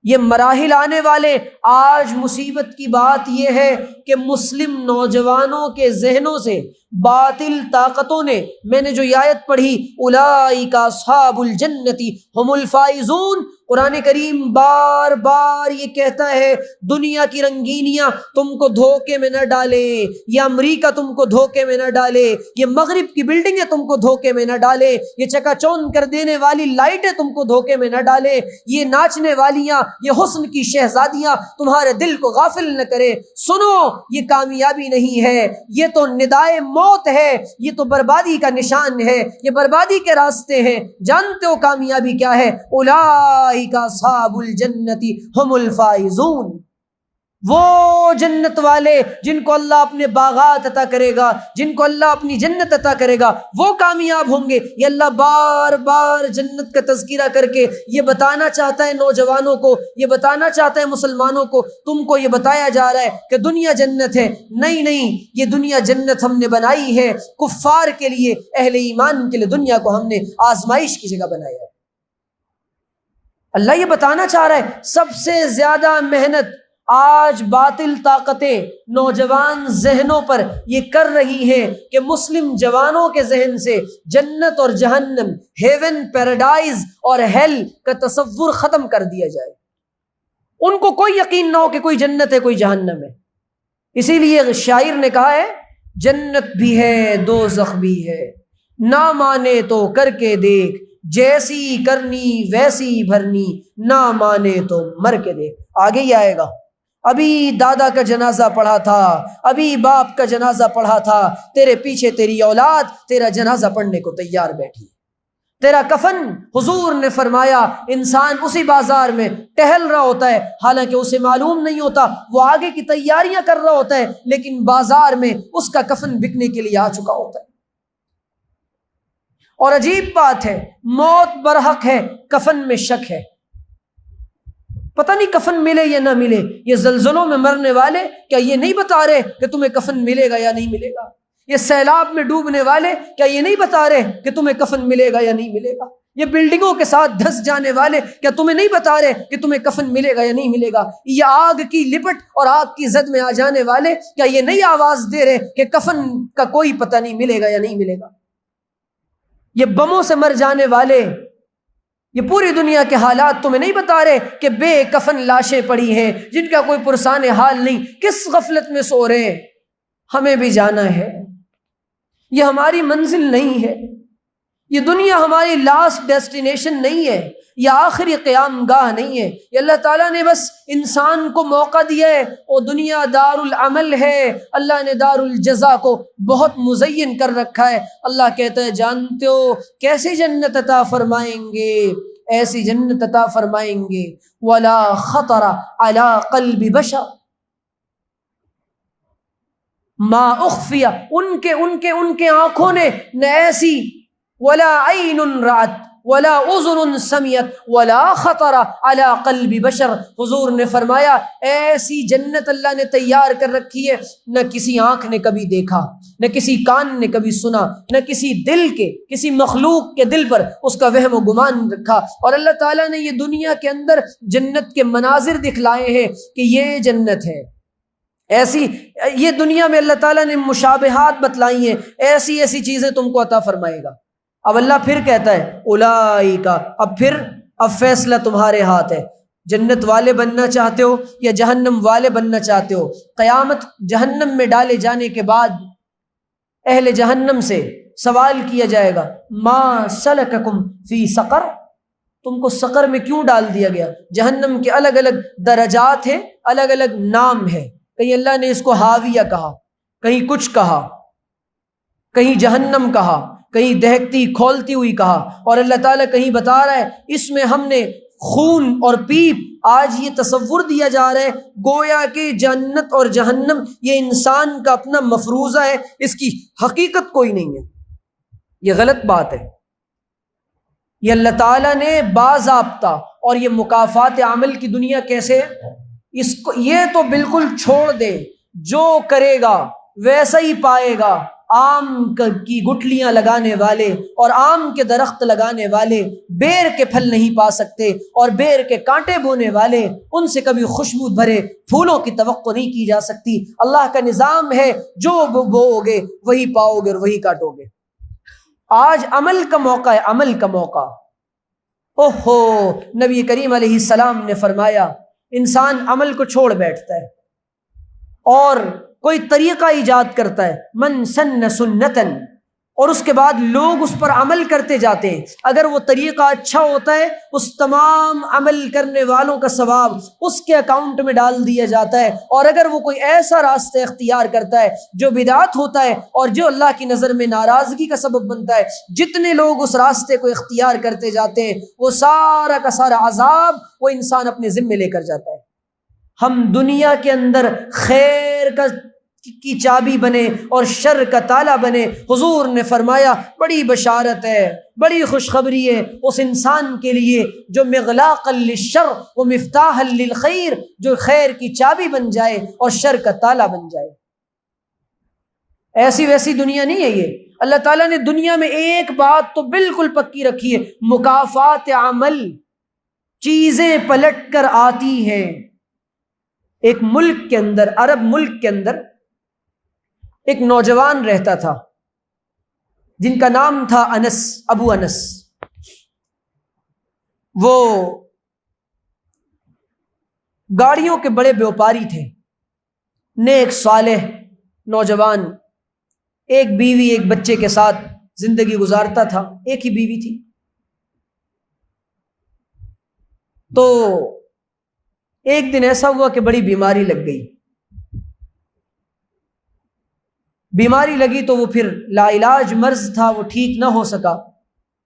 یہ مراحل آنے والے۔ آج مصیبت کی بات یہ ہے کہ مسلم نوجوانوں کے ذہنوں سے باطل طاقتوں نے، میں نے جو یہ آیت پڑھی اولئک اصحاب الجنت هم الفائزون، قرآن کریم بار بار یہ کہتا ہے دنیا کی رنگینیاں تم کو دھوکے میں نہ ڈالے، یہ امریکہ تم کو دھوکے میں نہ ڈالے، یہ مغرب کی بلڈنگیں تم کو دھوکے میں نہ ڈالے، یہ چکا چوند کر دینے والی لائٹیں تم کو دھوکے میں نہ ڈالے، یہ ناچنے والیاں، یہ حسن کی شہزادیاں تمہارے دل کو غافل نہ کرے۔ سنو، یہ کامیابی نہیں ہے، یہ تو ندائے موت ہے، یہ تو بربادی کا نشان ہے، یہ بربادی کے راستے ہیں۔ جانتے ہو کامیابی کیا ہے؟ اولئک اصحاب الجنت هم الفائزون، وہ جنت والے جن کو اللہ اپنے باغات عطا کرے گا، جن کو اللہ اپنی جنت عطا کرے گا، وہ کامیاب ہوں گے۔ یہ اللہ بار بار جنت کا تذکرہ کر کے یہ بتانا چاہتا ہے نوجوانوں کو، یہ بتانا چاہتا ہے مسلمانوں کو، تم کو یہ بتایا جا رہا ہے کہ دنیا جنت ہے۔ نہیں نہیں، یہ دنیا جنت ہم نے بنائی ہے کفار کے لیے، اہل ایمان کے لیے دنیا کو ہم نے آزمائش کی جگہ بنایا ہے۔ اللہ یہ بتانا چاہ رہا ہے سب سے زیادہ محنت آج باطل طاقتیں نوجوان ذہنوں پر یہ کر رہی ہیں کہ مسلم جوانوں کے ذہن سے جنت اور جہنم، ہیون، پیراڈائز اور ہیل کا تصور ختم کر دیا جائے۔ ان کو کوئی یقین نہ ہو کہ کوئی جنت ہے کوئی جہنم ہے۔ اسی لیے شاعر نے کہا ہے جنت بھی ہے دوزخ بھی ہے، نہ مانے تو کر کے دیکھ، جیسی کرنی ویسی بھرنی، نہ مانے تو مر کے دیکھ۔ آگے ہی آئے گا، ابھی دادا کا جنازہ پڑھا تھا، ابھی باپ کا جنازہ پڑھا تھا، تیرے پیچھے تیری اولاد تیرا جنازہ پڑھنے کو تیار بیٹھی، تیرا کفن حضور نے فرمایا انسان اسی بازار میں ٹہل رہا ہوتا ہے، حالانکہ اسے معلوم نہیں ہوتا، وہ آگے کی تیاریاں کر رہا ہوتا ہے، لیکن بازار میں اس کا کفن بکنے کے لیے آ چکا ہوتا ہے۔ اور عجیب بات ہے، موت برحق ہے، کفن میں شک ہے، پتہ نہیں کفن ملے یا نہ ملے۔ یہ زلزلوں میں مرنے والے کیا یہ نہیں بتا رہے کہ تمہیں کفن ملے گا یا نہیں ملے گا؟ یہ سیلاب میں ڈوبنے والے کیا یہ نہیں بتا رہے کہ تمہیں کفن ملے گا یا نہیں ملے گا؟ یہ بلڈنگوں کے ساتھ دھس جانے والے کیا تمہیں نہیں بتا رہے کہ تمہیں کفن ملے گا یا نہیں ملے گا؟ یہ آگ کی لپٹ اور آگ کی زد میں آ جانے والے کیا یہ نہیں آواز دے رہے کہ کفن کا کوئی پتہ نہیں ملے گا یا نہیں ملے گا؟ یہ بموں سے مر جانے والے، یہ پوری دنیا کے حالات تمہیں نہیں بتا رہے کہ بے کفن لاشیں پڑی ہیں جن کا کوئی پرسان حال نہیں، کس غفلت میں سو رہے ہیں؟ ہمیں بھی جانا ہے، یہ ہماری منزل نہیں ہے، یہ دنیا ہماری لاسٹ ڈیسٹینیشن نہیں ہے، یہ آخری قیام گاہ نہیں ہے۔ یہ اللہ تعالیٰ نے بس انسان کو موقع دیا ہے، اور دنیا دار العمل ہے، اللہ نے دار الجزا کو بہت مزین کر رکھا ہے۔ اللہ کہتا ہے جانتے ہو کیسی جنت عطا فرمائیں گے؟ ایسی جنت عطا فرمائیں گے ولا خطر علی قلب بشر، ما اخفی، ان کے آنکھوں نے نہ ایسی، ولا عین رأت ولا اذن سمعت ولا خطر علی قلب بشر۔ حضور نے فرمایا ایسی جنت اللہ نے تیار کر رکھی ہے، نہ کسی آنکھ نے کبھی دیکھا، نہ کسی کان نے کبھی سنا، نہ کسی دل کے، کسی مخلوق کے دل پر اس کا وہم و گمان رکھا۔ اور اللہ تعالیٰ نے یہ دنیا کے اندر جنت کے مناظر دکھلائے ہیں کہ یہ جنت ہے، ایسی یہ دنیا میں اللہ تعالیٰ نے مشابہات بتلائی ہیں، ایسی ایسی چیزیں تم کو عطا فرمائے گا۔ اب اللہ پھر کہتا ہے اولئک، اب فیصلہ تمہارے ہاتھ ہے، جنت والے بننا چاہتے ہو یا جہنم والے بننا چاہتے ہو؟ قیامت جہنم میں ڈالے جانے کے بعد اہل جہنم سے سوال کیا جائے گا، ما سلککم فی سقر، تم کو سقر میں کیوں ڈال دیا گیا؟ جہنم کے الگ الگ درجات ہیں، الگ الگ نام ہے، کہیں اللہ نے اس کو حاویہ کہا، کہیں کچھ کہا، کہیں جہنم کہا، کہیں دہکتی کھولتی ہوئی کہا، اور اللہ تعالیٰ کہیں بتا رہا ہے اس میں ہم نے خون اور پیپ، آج یہ تصور دیا جا رہا ہے گویا کہ جنت اور جہنم یہ انسان کا اپنا مفروضہ ہے، اس کی حقیقت کوئی نہیں ہے۔ یہ غلط بات ہے۔ یہ اللہ تعالیٰ نے باضابطہ، اور یہ مکافات عمل کی دنیا کیسے ہے، اس کو یہ تو بالکل چھوڑ دے، جو کرے گا ویسا ہی پائے گا۔ آم کی گٹھلیاں لگانے والے اور آم کے درخت لگانے والے بیر کے پھل نہیں پا سکتے، اور بیر کے کانٹے بونے والے ان سے کبھی خوشبو بھرے پھولوں کی توقع نہیں کی جا سکتی۔ اللہ کا نظام ہے جو بوؤ گے وہی پاؤ گے اور وہی کاٹو گے۔ آج عمل کا موقع ہے، عمل کا موقع۔ اوہو، نبی کریم علیہ السلام نے فرمایا انسان عمل کو چھوڑ بیٹھتا ہے اور کوئی طریقہ ایجاد کرتا ہے، من سن سنتن، اور اس کے بعد لوگ اس پر عمل کرتے جاتے ہیں۔ اگر وہ طریقہ اچھا ہوتا ہے اس تمام عمل کرنے والوں کا ثواب اس کے اکاؤنٹ میں ڈال دیا جاتا ہے، اور اگر وہ کوئی ایسا راستہ اختیار کرتا ہے جو بدعت ہوتا ہے اور جو اللہ کی نظر میں ناراضگی کا سبب بنتا ہے، جتنے لوگ اس راستے کو اختیار کرتے جاتے ہیں وہ سارا کا سارا عذاب وہ انسان اپنے ذمے لے کر جاتا ہے۔ ہم دنیا کے اندر خیر کی چابی بنے اور شر کا تالا بنے۔ حضور نے فرمایا بڑی بشارت ہے، بڑی خوشخبری ہے اس انسان کے لیے جو مغلاقا للشر و مفتاحا للخیر، جو خیر کی چابی بن جائے اور شر کا تالا بن جائے۔ ایسی ویسی دنیا نہیں ہے یہ۔ اللہ تعالیٰ نے دنیا میں ایک بات تو بالکل پکی رکھی ہے، مکافات عمل، چیزیں پلٹ کر آتی ہیں۔ ایک ملک کے اندر، عرب ملک کے اندر ایک نوجوان رہتا تھا جن کا نام تھا انس، ابو انس۔ وہ گاڑیوں کے بڑے بیوپاری تھے، نیک صالح نوجوان، ایک بیوی ایک بچے کے ساتھ زندگی گزارتا تھا، ایک ہی بیوی تھی۔ تو ایک دن ایسا ہوا کہ بڑی بیماری لگ گئی۔ بیماری لگی تو وہ پھر لا علاج مرض تھا، وہ ٹھیک نہ ہو سکا،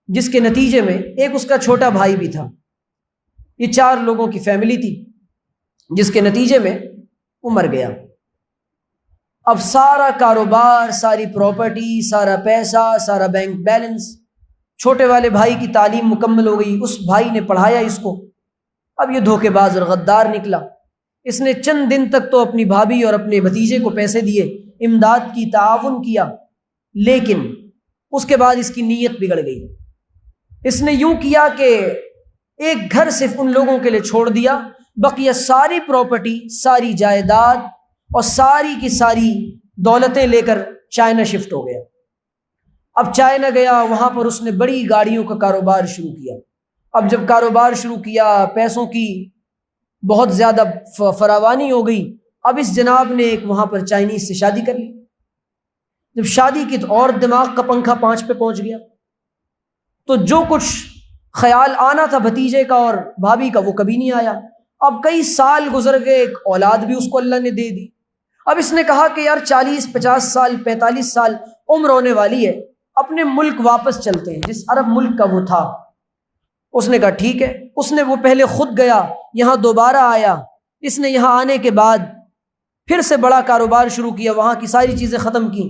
جس کے نتیجے میں ایک اس کا چھوٹا بھائی بھی تھا۔ یہ 4 لوگوں کی فیملی تھی، جس کے نتیجے میں وہ مر گیا۔ اب سارا کاروبار، ساری پراپرٹی، سارا پیسہ، سارا بینک بیلنس، چھوٹے والے بھائی کی تعلیم مکمل ہو گئی، اس بھائی نے پڑھایا اس کو۔ اب یہ دھوکے باز اور غدار نکلا۔ اس نے چند دن تک تو اپنی بھابھی اور اپنے بھتیجے کو پیسے دیے، امداد کی، تعاون کیا، لیکن اس کے بعد اس کی نیت بگڑ گئی۔ اس نے یوں کیا کہ ایک گھر صرف ان لوگوں کے لیے چھوڑ دیا، بقیہ ساری پراپرٹی، ساری جائیداد اور ساری کی ساری دولتیں لے کر چائنا شفٹ ہو گیا۔ اب چائنا گیا، وہاں پر اس نے بڑی گاڑیوں کا کاروبار شروع کیا۔ اب جب کاروبار شروع کیا، پیسوں کی بہت زیادہ فراوانی ہو گئی۔ اب اس جناب نے ایک وہاں پر چائنیز سے شادی کر لی۔ جب شادی کی تو اور دماغ کا پنکھا 5 پہ پہنچ گیا، تو جو کچھ خیال آنا تھا بھتیجے کا اور بھابھی کا وہ کبھی نہیں آیا۔ اب کئی سال گزر گئے، ایک اولاد بھی اس کو اللہ نے دے دی۔ اب اس نے کہا کہ یار 40-50 سال 45 سال عمر ہونے والی ہے، اپنے ملک واپس چلتے ہیں، جس عرب ملک کا وہ تھا۔ اس نے کہا ٹھیک ہے۔ اس نے وہ پہلے خود گیا، یہاں دوبارہ آیا۔ اس نے یہاں آنے کے بعد پھر سے بڑا کاروبار شروع کیا، وہاں کی ساری چیزیں ختم کی۔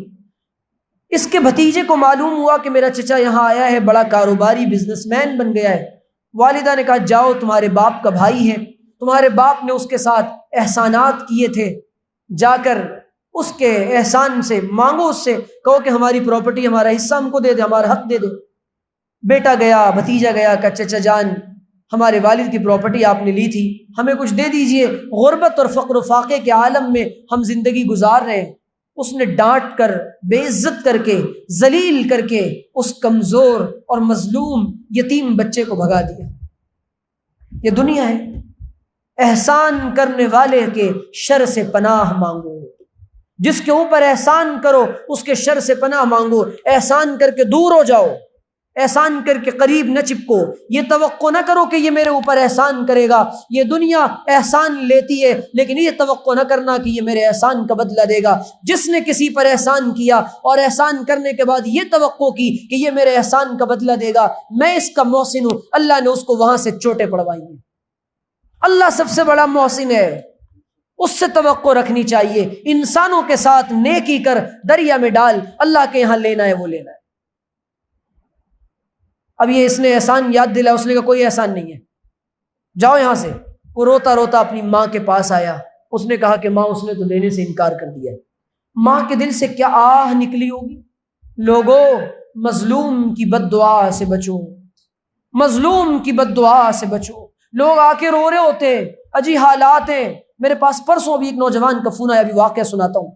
اس کے بھتیجے کو معلوم ہوا کہ میرا چچا یہاں آیا ہے، بڑا کاروباری بزنس مین بن گیا ہے۔ والدہ نے کہا جاؤ، تمہارے باپ کا بھائی ہے، تمہارے باپ نے اس کے ساتھ احسانات کیے تھے، جا کر اس کے احسان سے مانگو، اس سے کہو کہ ہماری پراپرٹی، ہمارا حصہ ہم کو دے دے، ہمارا حق دے دے۔ بیٹا گیا، بھتیجا گیا کہ چچا جان ہمارے والد کی پراپرٹی آپ نے لی تھی، ہمیں کچھ دے دیجئے، غربت اور فقر و فاقے کے عالم میں ہم زندگی گزار رہے ہیں۔ اس نے ڈانٹ کر، بے عزت کر کے، ذلیل کر کے اس کمزور اور مظلوم یتیم بچے کو بھگا دیا۔ یہ دنیا ہے۔ احسان کرنے والے کے شر سے پناہ مانگو، جس کے اوپر احسان کرو اس کے شر سے پناہ مانگو، احسان کر کے دور ہو جاؤ، احسان کر کے قریب نہ چپکو، یہ توقع نہ کرو کہ یہ میرے اوپر احسان کرے گا، یہ دنیا احسان لیتی ہے لیکن یہ توقع نہ کرنا کہ یہ میرے احسان کا بدلہ دے گا۔ جس نے کسی پر احسان کیا اور احسان کرنے کے بعد یہ توقع کی کہ یہ میرے احسان کا بدلہ دے گا، میں اس کا محسن ہوں، اللہ نے اس کو وہاں سے چوٹیں پڑوائی ہیں۔ اللہ سب سے بڑا محسن ہے، اس سے توقع رکھنی چاہیے۔ انسانوں کے ساتھ نیکی کر، دریا میں ڈال، اللہ کے یہاں لینا ہے وہ لینا ہے۔ اب یہ اس نے احسان یاد دلا، اس نے کہا کوئی احسان نہیں ہے، جاؤ یہاں سے۔ وہ روتا روتا اپنی ماں کے پاس آیا، اس نے کہا کہ ماں اس نے تو دینے سے انکار کر دیا ہے۔ ماں کے دل سے کیا آہ نکلی ہوگی۔ لوگوں، مظلوم کی بد دعا سے بچو، مظلوم کی بد دعا سے بچو۔ لوگ آ کے رو رہے ہوتے ہیں، اجی حالات ہیں۔ میرے پاس پرسوں بھی ایک نوجوان کا فون آیا، ابھی واقعہ سناتا ہوں۔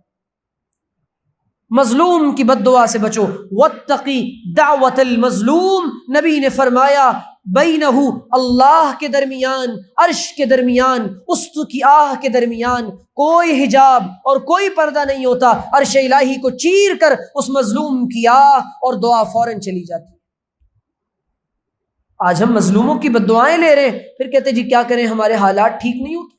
مظلوم کی بد دعا سے بچو، واتقی دعوت المظلوم، نبی نے فرمایا بینہ، اللہ کے درمیان، عرش کے درمیان، اس کی آہ کے درمیان کوئی حجاب اور کوئی پردہ نہیں ہوتا، عرش الہی کو چیر کر اس مظلوم کی آہ اور دعا فوراً چلی جاتی ہے۔ آج ہم مظلوموں کی بد دعائیں لے رہے ہیں، پھر کہتے جی کیا کریں ہمارے حالات ٹھیک نہیں ہوتے۔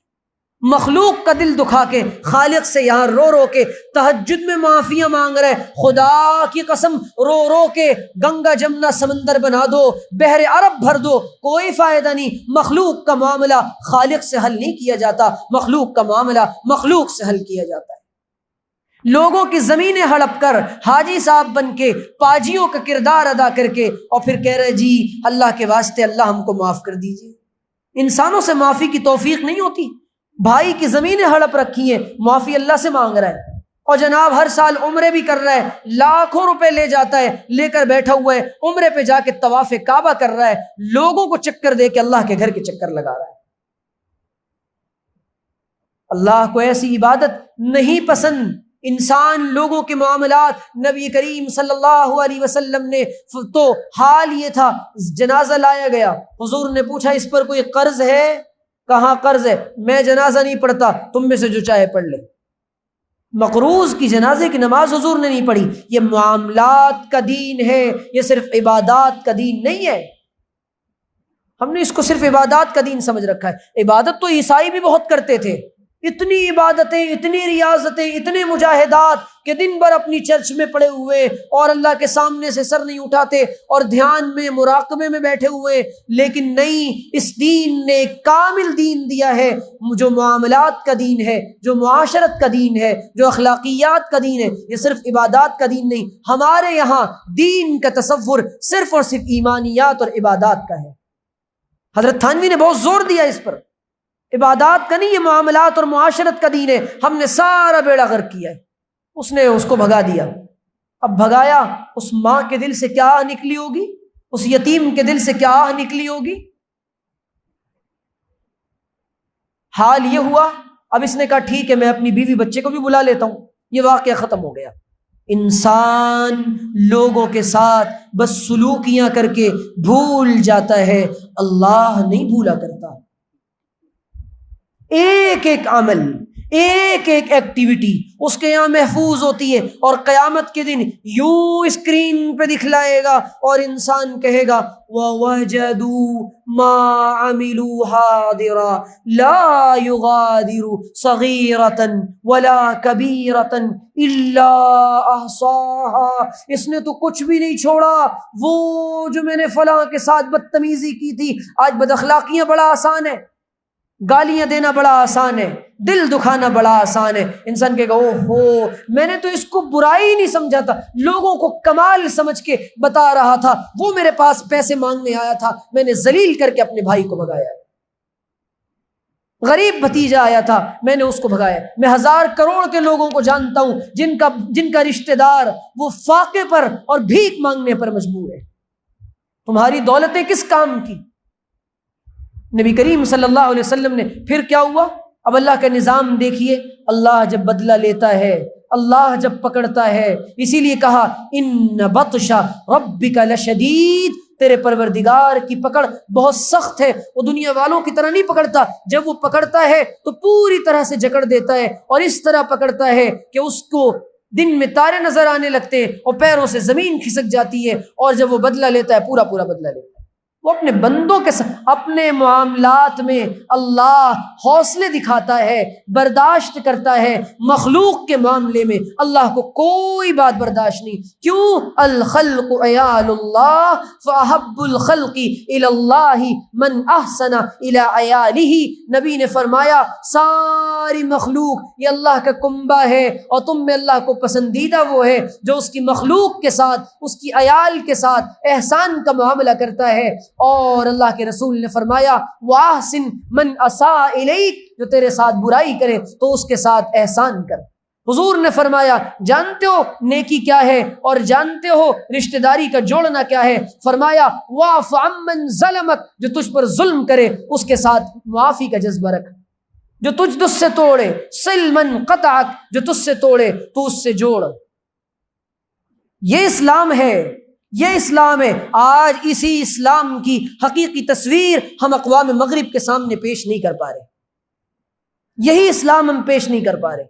مخلوق کا دل دکھا کے، خالق سے یہاں رو رو کے تہجد میں معافیاں مانگ رہے، خدا کی قسم رو رو کے گنگا جمنا سمندر بنا دو، بحر عرب بھر دو، کوئی فائدہ نہیں۔ مخلوق کا معاملہ خالق سے حل نہیں کیا جاتا، مخلوق کا معاملہ مخلوق سے حل کیا جاتا ہے۔ لوگوں کی زمینیں ہڑپ کر، حاجی صاحب بن کے، پاجیوں کا کردار ادا کر کے، اور پھر کہہ رہے جی اللہ کے واسطے اللہ ہم کو معاف کر دیجیے۔ انسانوں سے معافی کی توفیق نہیں ہوتی۔ بھائی کی زمینیں ہڑپ رکھی ہیں، معافی اللہ سے مانگ رہا ہے، اور جناب ہر سال عمرے بھی کر رہا ہے، لاکھوں روپے لے جاتا ہے، لے کر بیٹھا ہوا ہے، عمرے پہ جا کے طواف کعبہ کر رہا ہے، لوگوں کو چکر دے کے اللہ کے گھر کے چکر لگا رہا ہے۔ اللہ کو ایسی عبادت نہیں پسند۔ انسان لوگوں کے معاملات، نبی کریم صلی اللہ علیہ وسلم نے تو حال یہ تھا، جنازہ لایا گیا، حضور نے پوچھا اس پر کوئی قرض ہے؟ کہاں قرض ہے؟ میں جنازہ نہیں پڑھتا، تم میں سے جو چاہے پڑھ لے۔ مقروض کی جنازے کی نماز حضور نے نہیں پڑھی۔ یہ معاملات کا دین ہے، یہ صرف عبادات کا دین نہیں ہے۔ ہم نے اس کو صرف عبادات کا دین سمجھ رکھا ہے۔ عبادت تو عیسائی بھی بہت کرتے تھے، اتنی عبادتیں، اتنی ریاضتیں، اتنے مجاہدات کہ دن بھر اپنی چرچ میں پڑے ہوئے اور اللہ کے سامنے سے سر نہیں اٹھاتے اور دھیان میں، مراقبے میں بیٹھے ہوئے۔ لیکن نہیں، اس دین نے ایک کامل دین دیا ہے، جو معاملات کا دین ہے، جو معاشرت کا دین ہے، جو اخلاقیات کا دین ہے۔ یہ صرف عبادات کا دین نہیں، ہمارے یہاں دین کا تصور صرف اور صرف ایمانیات اور عبادات کا ہے۔ حضرت تھانوی نے بہت زور دیا اس پر، عبادات کا نہیں، یہ معاملات اور معاشرت کا دین ہے۔ ہم نے سارا بیڑا غرق کیا ہے، اس نے اس کو بھگا دیا۔ اب بھگایا، اس ماں کے دل سے کیا آہ نکلی ہوگی، اس یتیم کے دل سے کیا آہ نکلی ہوگی۔ حال یہ ہوا، اب اس نے کہا ٹھیک ہے میں اپنی بیوی بچے کو بھی بلا لیتا ہوں، یہ واقعہ ختم ہو گیا۔ انسان لوگوں کے ساتھ بس سلوکیاں کر کے بھول جاتا ہے، اللہ نہیں بھولا کرتا۔ ایک ایک عمل، ایک ایک ایکٹیویٹی اس کے یہاں محفوظ ہوتی ہے، اور قیامت کے دن یوں اسکرین پہ دکھلائے گا اور انسان کہے گا وَوَجَدُوا مَا عَمِلُوا حَاضِرًا لَا يُغَادِرُ صَغِيرَةً وَلَا كَبِيرَةً إِلَّا أَحْصَاهَا۔ اس نے تو کچھ بھی نہیں چھوڑا، وہ جو میں نے فلاں کے ساتھ بدتمیزی کی تھی۔ آج بد اخلاقیاں بڑا آسان ہے، گالیاں دینا بڑا آسان ہے، دل دکھانا بڑا آسان ہے۔ انسان کہے گا او ہو میں نے تو اس کو برائی نہیں سمجھا تھا، لوگوں کو کمال سمجھ کے بتا رہا تھا، وہ میرے پاس پیسے مانگنے آیا تھا، میں نے ذلیل کر کے اپنے بھائی کو بھگایا۔ غریب بھتیجا آیا تھا، میں نے اس کو بھگایا۔ میں 1000 کروڑ کے لوگوں کو جانتا ہوں جن کا رشتہ دار وہ فاقے پر اور بھیک مانگنے پر مجبور ہے۔ تمہاری دولتیں کس کام کی؟ نبی کریم صلی اللہ علیہ وسلم نے پھر کیا ہوا؟ اب اللہ کا نظام دیکھیے، اللہ جب بدلہ لیتا ہے، اللہ جب پکڑتا ہے، اسی لیے کہا ان بطش ربک لشدید، تیرے پروردگار کی پکڑ بہت سخت ہے، وہ دنیا والوں کی طرح نہیں پکڑتا، جب وہ پکڑتا ہے تو پوری طرح سے جکڑ دیتا ہے، اور اس طرح پکڑتا ہے کہ اس کو دن میں تارے نظر آنے لگتے ہیں اور پیروں سے زمین کھسک جاتی ہے، اور جب وہ بدلہ لیتا ہے پورا پورا بدلہ لیتا ہے۔ وہ اپنے بندوں کے ساتھ اپنے معاملات میں اللہ حوصلے دکھاتا ہے، برداشت کرتا ہے، مخلوق کے معاملے میں اللہ کو کوئی بات برداشت نہیں۔ کیوں؟ الخلق عیال اللہ فاحب الخلق الی اللہ من احسن الی عیالہ۔ نبی نے فرمایا ساری مخلوق یہ اللہ کا کنبہ ہے، اور تم میں اللہ کو پسندیدہ وہ ہے جو اس کی مخلوق کے ساتھ، اس کی عیال کے ساتھ احسان کا معاملہ کرتا ہے۔ اور اللہ کے رسول نے فرمایا وَأَحْسِن مَنْ أَسَاءَ إِلَيْكَ، جو تیرے ساتھ برائی کرے تو اس کے ساتھ احسان کر۔ حضور نے فرمایا جانتے ہو نیکی کیا ہے اور جانتے ہو رشتہ داری کا جوڑنا کیا ہے؟ فرمایا وَاعْفُ عَمَّنْ ظَلَمَكَ، جو تجھ پر ظلم کرے اس کے ساتھ معافی کا جذبہ رکھ، جو تجھ سے توڑے، صِلْ مَنْ قَطَعَكَ، جو تجھ سے توڑے تو اس سے جوڑ۔ یہ اسلام ہے، یہ اسلام ہے۔ آج اسی اسلام کی حقیقی تصویر ہم اقوام مغرب کے سامنے پیش نہیں کر پا رہے، یہی اسلام ہم پیش نہیں کر پا رہے۔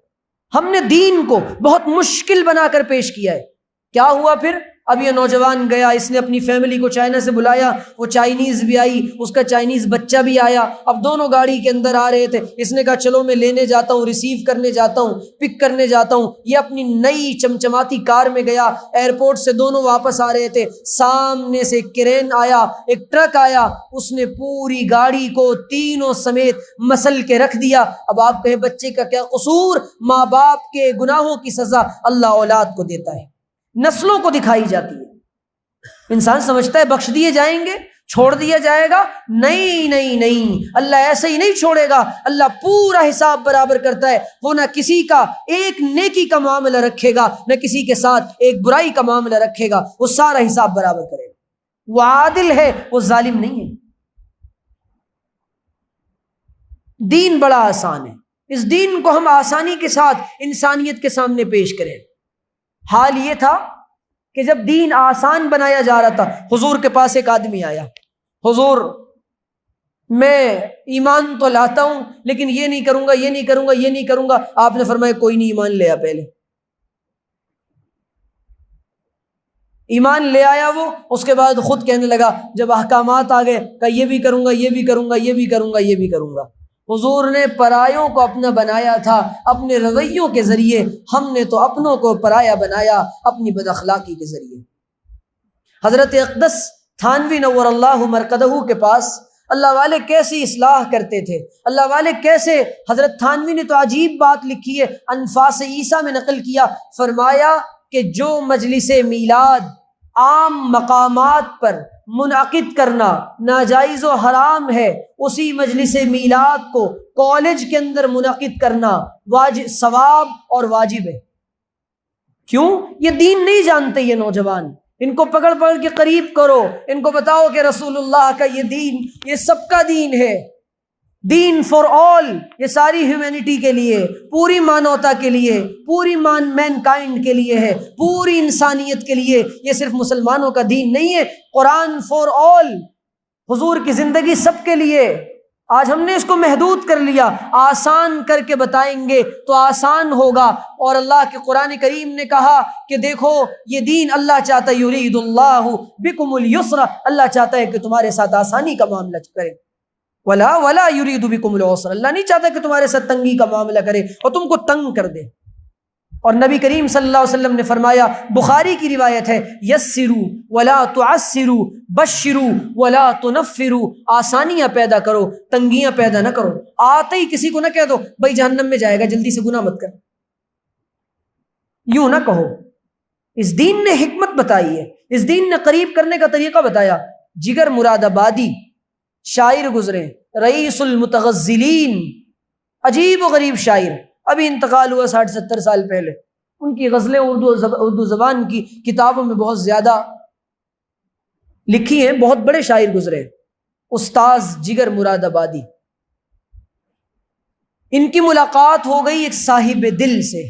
ہم نے دین کو بہت مشکل بنا کر پیش کیا ہے۔ کیا ہوا پھر؟ اب یہ نوجوان گیا، اس نے اپنی فیملی کو چائنا سے بلایا، وہ چائنیز بھی آئی، اس کا چائنیز بچہ بھی آیا، اب دونوں گاڑی کے اندر آ رہے تھے۔ اس نے کہا چلو میں لینے جاتا ہوں، ریسیو کرنے جاتا ہوں، پک کرنے جاتا ہوں۔ یہ اپنی نئی چمچماتی کار میں گیا، ایئرپورٹ سے دونوں واپس آ رہے تھے، سامنے سے ایک کرین آیا، ایک ٹرک آیا، اس نے پوری گاڑی کو تینوں سمیت مسل کے رکھ دیا۔ اب آپ کہیں بچے کا کیا قصور؟ ماں باپ کے گناہوں کی سزا اللہ اولاد کو دیتا ہے، نسلوں کو دکھائی جاتی ہے۔ انسان سمجھتا ہے بخش دیے جائیں گے، چھوڑ دیا جائے گا، نہیں نہیں نہیں، اللہ ایسے ہی نہیں چھوڑے گا۔ اللہ پورا حساب برابر کرتا ہے، وہ نہ کسی کا ایک نیکی کا معاملہ رکھے گا، نہ کسی کے ساتھ ایک برائی کا معاملہ رکھے گا، وہ سارا حساب برابر کرے گا۔ وہ عادل ہے، وہ ظالم نہیں ہے۔ دین بڑا آسان ہے، اس دین کو ہم آسانی کے ساتھ انسانیت کے سامنے پیش کریں۔ حال یہ تھا کہ جب دین آسان بنایا جا رہا تھا، حضور کے پاس ایک آدمی آیا، حضور میں ایمان تو لاتا ہوں لیکن یہ نہیں کروں گا، یہ نہیں کروں گا، یہ نہیں کروں گا۔ آپ نے فرمایا کوئی نہیں، ایمان لے آ، پہلے ایمان لے آیا وہ، اس کے بعد خود کہنے لگا جب احکامات آ گئے کہ یہ بھی کروں گا، یہ بھی کروں گا، یہ بھی کروں گا، یہ بھی کروں گا۔ حضور نے پرایوں کو اپنا بنایا تھا اپنے رویوں کے ذریعے، ہم نے تو اپنوں کو پرایا بنایا اپنی بد اخلاقی کے ذریعے۔ حضرت اقدس تھانوی نور اللہ مرقدہ کے پاس اللہ والے کیسی اصلاح کرتے تھے، اللہ والے کیسے، حضرت تھانوی نے تو عجیب بات لکھی ہے، انفاس عیسیٰ میں نقل کیا، فرمایا کہ جو مجلس میلاد عام مقامات پر منعقد کرنا ناجائز و حرام ہے، اسی مجلس میلاد کو کالج کے اندر منعقد کرنا واجب، ثواب اور واجب ہے۔ کیوں؟ یہ دین نہیں جانتے یہ نوجوان، ان کو پکڑ کے قریب کرو، ان کو بتاؤ کہ رسول اللہ کا یہ دین یہ سب کا دین ہے، دین فار آل، یہ ساری ہیومینٹی کے لیے، پوری مانوتا کے لیے، پوری مین کائنڈ کے لیے ہے، پوری انسانیت کے لیے، یہ صرف مسلمانوں کا دین نہیں ہے۔ قرآن فار آل، حضور کی زندگی سب کے لیے۔ آج ہم نے اس کو محدود کر لیا، آسان کر کے بتائیں گے تو آسان ہوگا، اور اللہ کے قرآن کریم نے کہا کہ دیکھو یہ دین اللہ چاہتا ہے، یرید اللہ بکم الیسر، اللہ چاہتا ہے کہ تمہارے ساتھ آسانی کا معاملہ کرے، ولا یرید بکم العسر، اللہ نہیں چاہتا کہ تمہارے ساتھ تنگی کا معاملہ کرے اور تم کو تنگ کر دے۔ اور نبی کریم صلی اللہ علیہ وسلم نے فرمایا، بخاری کی روایت ہے، یسروا ولا تعسروا بشروا ولا تنفروا، آسانیاں پیدا کرو، تنگیاں پیدا نہ کرو۔ آتے ہی کسی کو نہ کہہ دو بھائی جہنم میں جائے گا، جلدی سے گناہ مت کر، یوں نہ کہو۔ اس دین نے حکمت بتائی ہے، اس دین نے قریب کرنے کا طریقہ بتایا۔ جگر مراد آبادی شاعر گزرے، رئیس المتغزلین، عجیب و غریب شاعر، ابھی انتقال ہوا 60-70 سال پہلے، ان کی غزلیں اردو زبان کی کتابوں میں بہت زیادہ لکھی ہیں، بہت بڑے شاعر گزرے، استاذ جگر مراد آبادی۔ ان کی ملاقات ہو گئی ایک صاحب دل سے،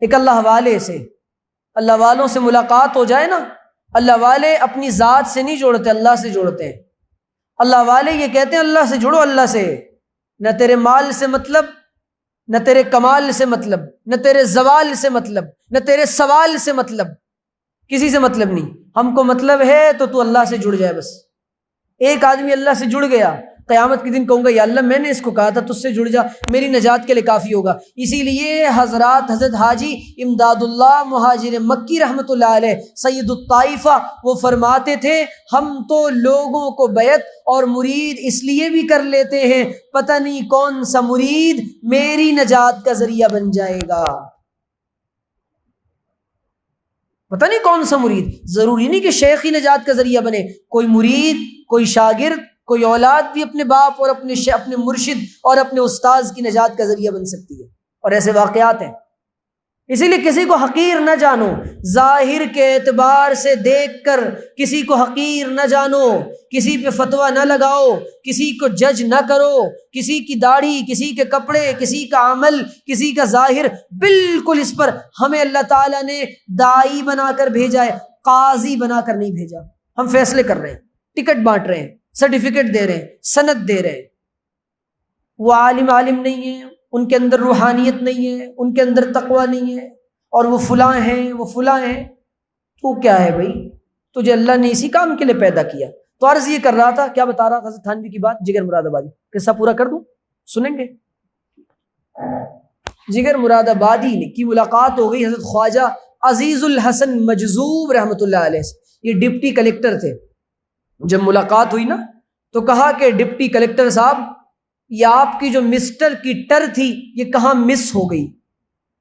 ایک اللہ والے سے۔ اللہ والوں سے ملاقات ہو جائے نا، اللہ والے اپنی ذات سے نہیں جوڑتے، اللہ سے جوڑتے ہیں۔ اللہ والے یہ کہتے ہیں اللہ سے جڑو، اللہ سے، نہ تیرے مال سے مطلب، نہ تیرے کمال سے مطلب، نہ تیرے زوال سے مطلب، نہ تیرے سوال سے مطلب، کسی سے مطلب نہیں، ہم کو مطلب ہے تو اللہ سے جڑ جائے بس۔ ایک آدمی اللہ سے جڑ گیا، قیامت کے دن کہوں گا یا اللہ میں نے اس کو کہا تھا تجھ سے جڑ جا، میری نجات کے لیے کافی ہوگا۔ اسی لیے حضرت حاجی امداد اللہ مہاجر مکی رحمۃ اللہ علیہ سید الطائفہ وہ فرماتے تھے ہم تو لوگوں کو بیعت اور مرید اس لیے بھی کر لیتے ہیں پتہ نہیں کون سا مرید میری نجات کا ذریعہ بن جائے گا، پتہ نہیں کون سا مرید، ضروری نہیں کہ شیخ ہی نجات کا ذریعہ بنے، کوئی مرید، کوئی شاگرد، کوئی اولاد بھی اپنے باپ اور اپنے مرشد اور اپنے استاذ کی نجات کا ذریعہ بن سکتی ہے، اور ایسے واقعات ہیں۔ اسی لیے کسی کو حقیر نہ جانو، ظاہر کے اعتبار سے دیکھ کر کسی کو حقیر نہ جانو، کسی پہ فتویٰ نہ لگاؤ، کسی کو جج نہ کرو، کسی کی داڑھی، کسی کے کپڑے، کسی کا عمل، کسی کا ظاہر، بالکل اس پر ہمیں اللہ تعالیٰ نے داعی بنا کر بھیجا ہے، قاضی بنا کر نہیں بھیجا۔ ہم فیصلے کر رہے ہیں، ٹکٹ بانٹ رہے ہیں، سرٹیفکیٹ دے رہے ہیں، سند دے رہے ہیں۔ وہ عالم نہیں ہے، ان کے اندر روحانیت نہیں ہے، ان کے اندر تقوی نہیں ہے، اور وہ فلاں ہیں، وہ فلاں ہیں۔ تو کیا ہے بھائی، تجھے اللہ نے اسی کام کے لیے پیدا کیا۔ تو عرض یہ کر رہا تھا، کیا بتا رہا تھا حضرت تھانوی کی بات، جگر مراد آبادی، قصہ پورا کر دوں، سنیں گے؟ جگر مراد آبادی کی ملاقات ہو گئی حضرت خواجہ عزیز الحسن مجذوب رحمۃ اللہ علیہ سے، یہ ڈپٹی کلیکٹر تھے۔ جب ملاقات ہوئی نا تو کہا کہ ڈپٹی کلیکٹر صاحب، یہ آپ کی جو مسٹر کی ٹر تھی یہ کہاں مس ہو گئی؟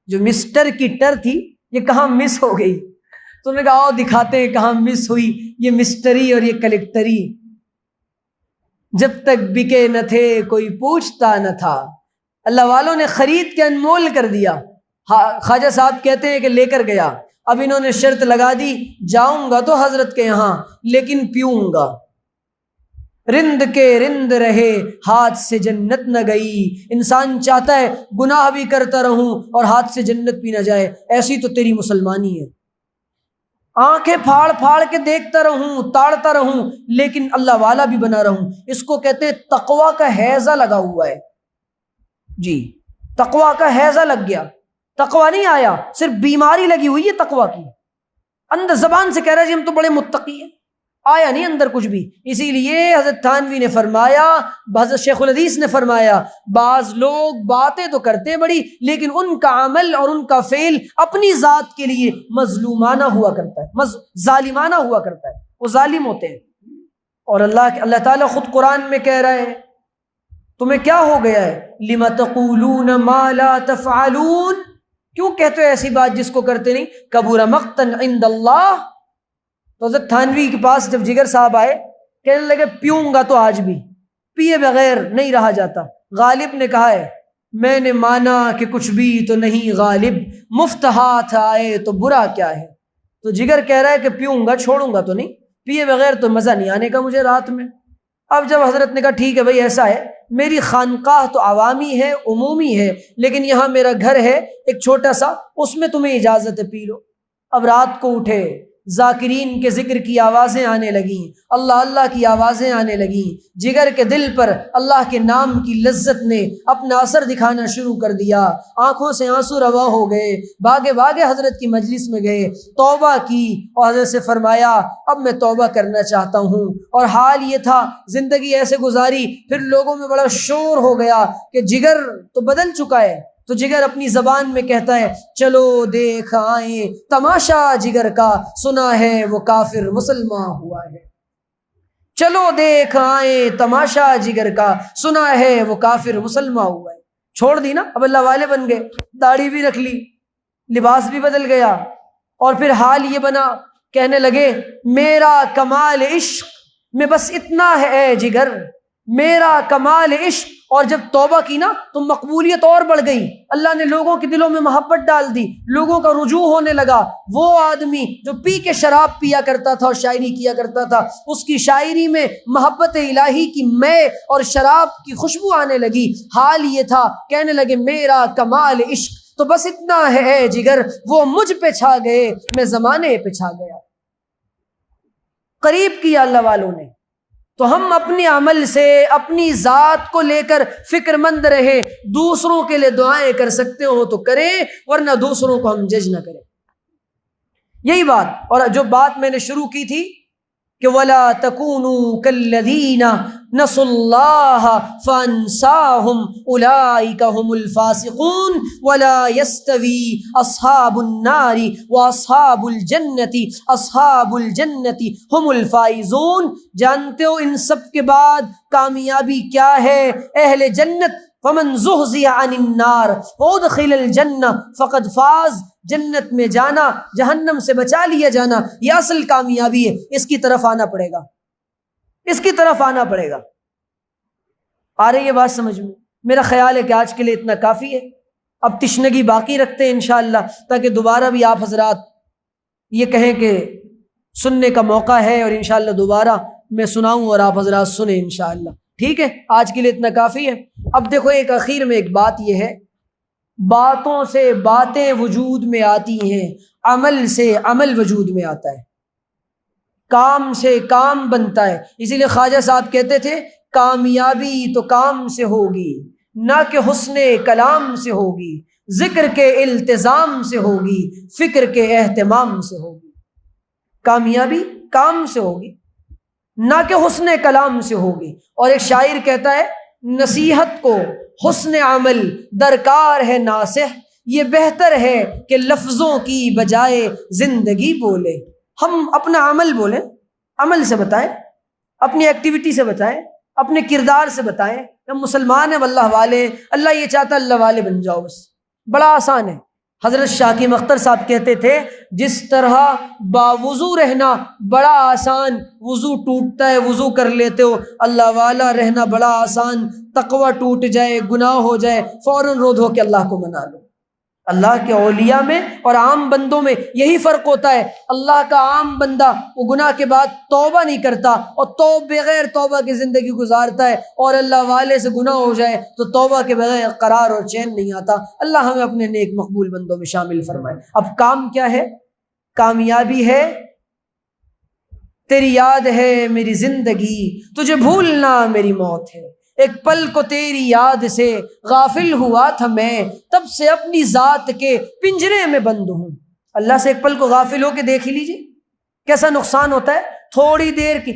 جو مسٹر کی ٹر تھی یہ کہاں مس ہو گئی؟ تو انہوں نے کہا آؤ دکھاتے ہیں کہاں مس ہوئی، یہ مسٹری اور یہ کلیکٹری۔ جب تک بکے نہ تھے کوئی پوچھتا نہ تھا، اللہ والوں نے خرید کے انمول کر دیا۔ خواجہ صاحب کہتے ہیں کہ لے کر گیا، اب انہوں نے شرط لگا دی جاؤں گا تو حضرت کے یہاں لیکن پیوں گا، رند کے رند رہے ہاتھ سے جنت نہ گئی۔ انسان چاہتا ہے گناہ بھی کرتا رہوں اور ہاتھ سے جنت بھی نہ جائے، ایسی تو تیری مسلمانی ہے۔ آنکھیں پھاڑ پھاڑ کے دیکھتا رہوں، تاڑتا رہوں، لیکن اللہ والا بھی بنا رہوں، اس کو کہتے ہیں تقویٰ کا ہیضہ لگا ہوا ہے۔ جی، تقویٰ کا ہیضہ لگ گیا، تقویٰ نہیں آیا، صرف بیماری لگی ہوئی ہے تقویٰ کی، اندر زبان سے کہہ رہا ہے جی ہم تو بڑے متقی ہیں، آیا نہیں اندر کچھ بھی۔ اسی لیے حضرت تھانوی نے فرمایا، حضرت شیخ الحدیث نے فرمایا، بعض لوگ باتیں تو کرتے بڑی لیکن ان کا عمل اور ان کا فعل اپنی ذات کے لیے مظلومانہ ہوا کرتا ہے، ظالمانہ ہوا کرتا ہے، وہ ظالم ہوتے ہیں۔ اور اللہ تعالیٰ خود قرآن میں کہہ رہا ہے تمہیں کیا ہو گیا ہے، لم تقولون ما لا تفعلون، کیوں کہتے ہو ایسی بات جس کو کرتے نہیں، کبر مقتا عند اللہ۔ تو حضرت تھانوی کے پاس جب جگر صاحب آئے کہنے لگے پیوں گا تو آج بھی، پیے بغیر نہیں رہا جاتا۔ غالب نے کہا ہے میں نے مانا کہ کچھ بھی تو نہیں غالب، مفت ہاتھ آئے تو برا کیا ہے۔ تو جگر کہہ رہا ہے کہ پیوں گا، چھوڑوں گا تو نہیں، پیے بغیر تو مزہ نہیں آنے کا مجھے رات میں۔ اب جب حضرت نے کہا ٹھیک ہے بھائی ایسا ہے، میری خانقاہ تو عوامی ہے، عمومی ہے، لیکن یہاں میرا گھر ہے ایک چھوٹا سا، اس میں تمہیں اجازت ہے پی لو۔ اب رات کو اٹھے، ذاکرین کے ذکر کی آوازیں آنے لگیں، اللہ اللہ کی آوازیں آنے لگیں، جگر کے دل پر اللہ کے نام کی لذت نے اپنا اثر دکھانا شروع کر دیا، آنکھوں سے آنسو روا ہو گئے، بھاگے بھاگے حضرت کی مجلس میں گئے، توبہ کی اور حضرت سے فرمایا اب میں توبہ کرنا چاہتا ہوں۔ اور حال یہ تھا زندگی ایسے گزاری، پھر لوگوں میں بڑا شور ہو گیا کہ جگر تو بدل چکا ہے، تو جگر اپنی زبان میں کہتا ہے چلو دیکھ آئیں تماشا جگر کا، سنا ہے وہ کافر مسلمان ہوا ہے۔ چلو دیکھ آئیں تماشا جگر کا، سنا ہے وہ کافر مسلمان ہوا ہے۔ چھوڑ دی نا، اب اللہ والے بن گئے، داڑھی بھی رکھ لی، لباس بھی بدل گیا، اور پھر حال یہ بنا کہنے لگے میرا کمال عشق میں بس اتنا ہے اے جگر، میرا کمال عشق۔ اور جب توبہ کی نا تو مقبولیت اور بڑھ گئی، اللہ نے لوگوں کے دلوں میں محبت ڈال دی، لوگوں کا رجوع ہونے لگا۔ وہ آدمی جو پی کے شراب پیا کرتا تھا اور شاعری کیا کرتا تھا، اس کی شاعری میں محبت الہی کی مے اور شراب کی خوشبو آنے لگی۔ حال یہ تھا کہنے لگے میرا کمال عشق تو بس اتنا ہے اے جگر، وہ مجھ پہ چھا گئے میں زمانے پہ چھا گیا۔ قریب کیا اللہ والوں نے، تو ہم اپنے عمل سے اپنی ذات کو لے کر فکر مند رہیں، دوسروں کے لیے دعائیں کر سکتے ہو تو کریں، ورنہ دوسروں کو ہم جج نہ کریں۔ یہی بات، اور جو بات میں نے شروع کی تھی کہ وَلَا تَكُونُوا كَالَّذِينَ نَسُوا اللَّهَ فَأَنسَاهُمْ أُولَٰئِكَ هُمُ الْفَاسِقُونَ وَلَا يَسْتَوِي أَصْحَابُ النَّارِ وَأَصْحَابُ الْجَنَّةِ أَصْحَابُ الْجَنَّةِ هُمُ الْفَائِزُونَ۔ جانتے ہو ان سب کے بعد کامیابی کیا ہے؟ اہل جنت، فَمَنْ زُحْزِحَ عَنِ النَّارِ وَأُدْخِلَ الْجَنَّةَ فَقَدْ فَازَ۔ جنت میں جانا، جہنم سے بچا لیا جانا، یہ اصل کامیابی ہے۔ اس کی طرف آنا پڑے گا، اس کی طرف آنا پڑے گا۔ آ رہی ہے بات سمجھ میں؟ میرا خیال ہے کہ آج کے لیے اتنا کافی ہے، اب تشنگی باقی رکھتے ہیں انشاءاللہ، تاکہ دوبارہ بھی آپ حضرات یہ کہیں کہ سننے کا موقع ہے، اور انشاءاللہ دوبارہ میں سناؤں اور آپ حضرات سنیں انشاءاللہ۔ ٹھیک ہے، آج کے لیے اتنا کافی ہے۔ اب دیکھو ایک اخیر میں ایک بات یہ ہے، باتوں سے باتیں وجود میں آتی ہیں، عمل سے عمل وجود میں آتا ہے، کام سے کام بنتا ہے۔ اسی لیے خواجہ صاحب کہتے تھے کامیابی تو کام سے ہوگی، نہ کہ حسن کلام سے ہوگی، ذکر کے التزام سے ہوگی، فکر کے اہتمام سے ہوگی۔ کامیابی کام سے ہوگی، نہ کہ حسن کلام سے ہوگی۔ اور ایک شاعر کہتا ہے نصیحت کو حسن عمل درکار ہے ناصح، یہ بہتر ہے کہ لفظوں کی بجائے زندگی بولے۔ ہم اپنا عمل بولیں، عمل سے بتائیں، اپنی ایکٹیویٹی سے بتائیں، اپنے کردار سے بتائیں۔ ہم مسلمان ہیں، اللہ والے، اللہ یہ چاہتا اللہ والے بن جاؤ، بس بڑا آسان ہے۔ حضرت شاکیم اختر صاحب کہتے تھے جس طرح باوضو رہنا بڑا آسان، وضو ٹوٹتا ہے وضو کر لیتے ہو، اللہ والا رہنا بڑا آسان، تقوی ٹوٹ جائے گناہ ہو جائے فوراً رو دھو کے اللہ کو منا لو۔ اللہ کے اولیاء میں اور عام بندوں میں یہی فرق ہوتا ہے۔ اللہ کا عام بندہ وہ گناہ کے بعد توبہ نہیں کرتا اور بغیر توبہ کی زندگی گزارتا ہے، اور اللہ والے سے گناہ ہو جائے تو توبہ کے بغیر قرار اور چین نہیں آتا۔ اللہ ہمیں اپنے نیک مقبول بندوں میں شامل فرمائے۔ اب کام کیا ہے؟ کامیابی ہے تیری یاد ہے میری زندگی، تجھے بھولنا میری موت ہے، ایک پل کو تیری یاد سے غافل ہوا تھا میں، تب سے اپنی ذات کے پنجرے میں بند ہوں۔ اللہ سے ایک پل کو غافل ہو کے دیکھ ہی لیجیے کیسا نقصان ہوتا ہے تھوڑی دیر کی۔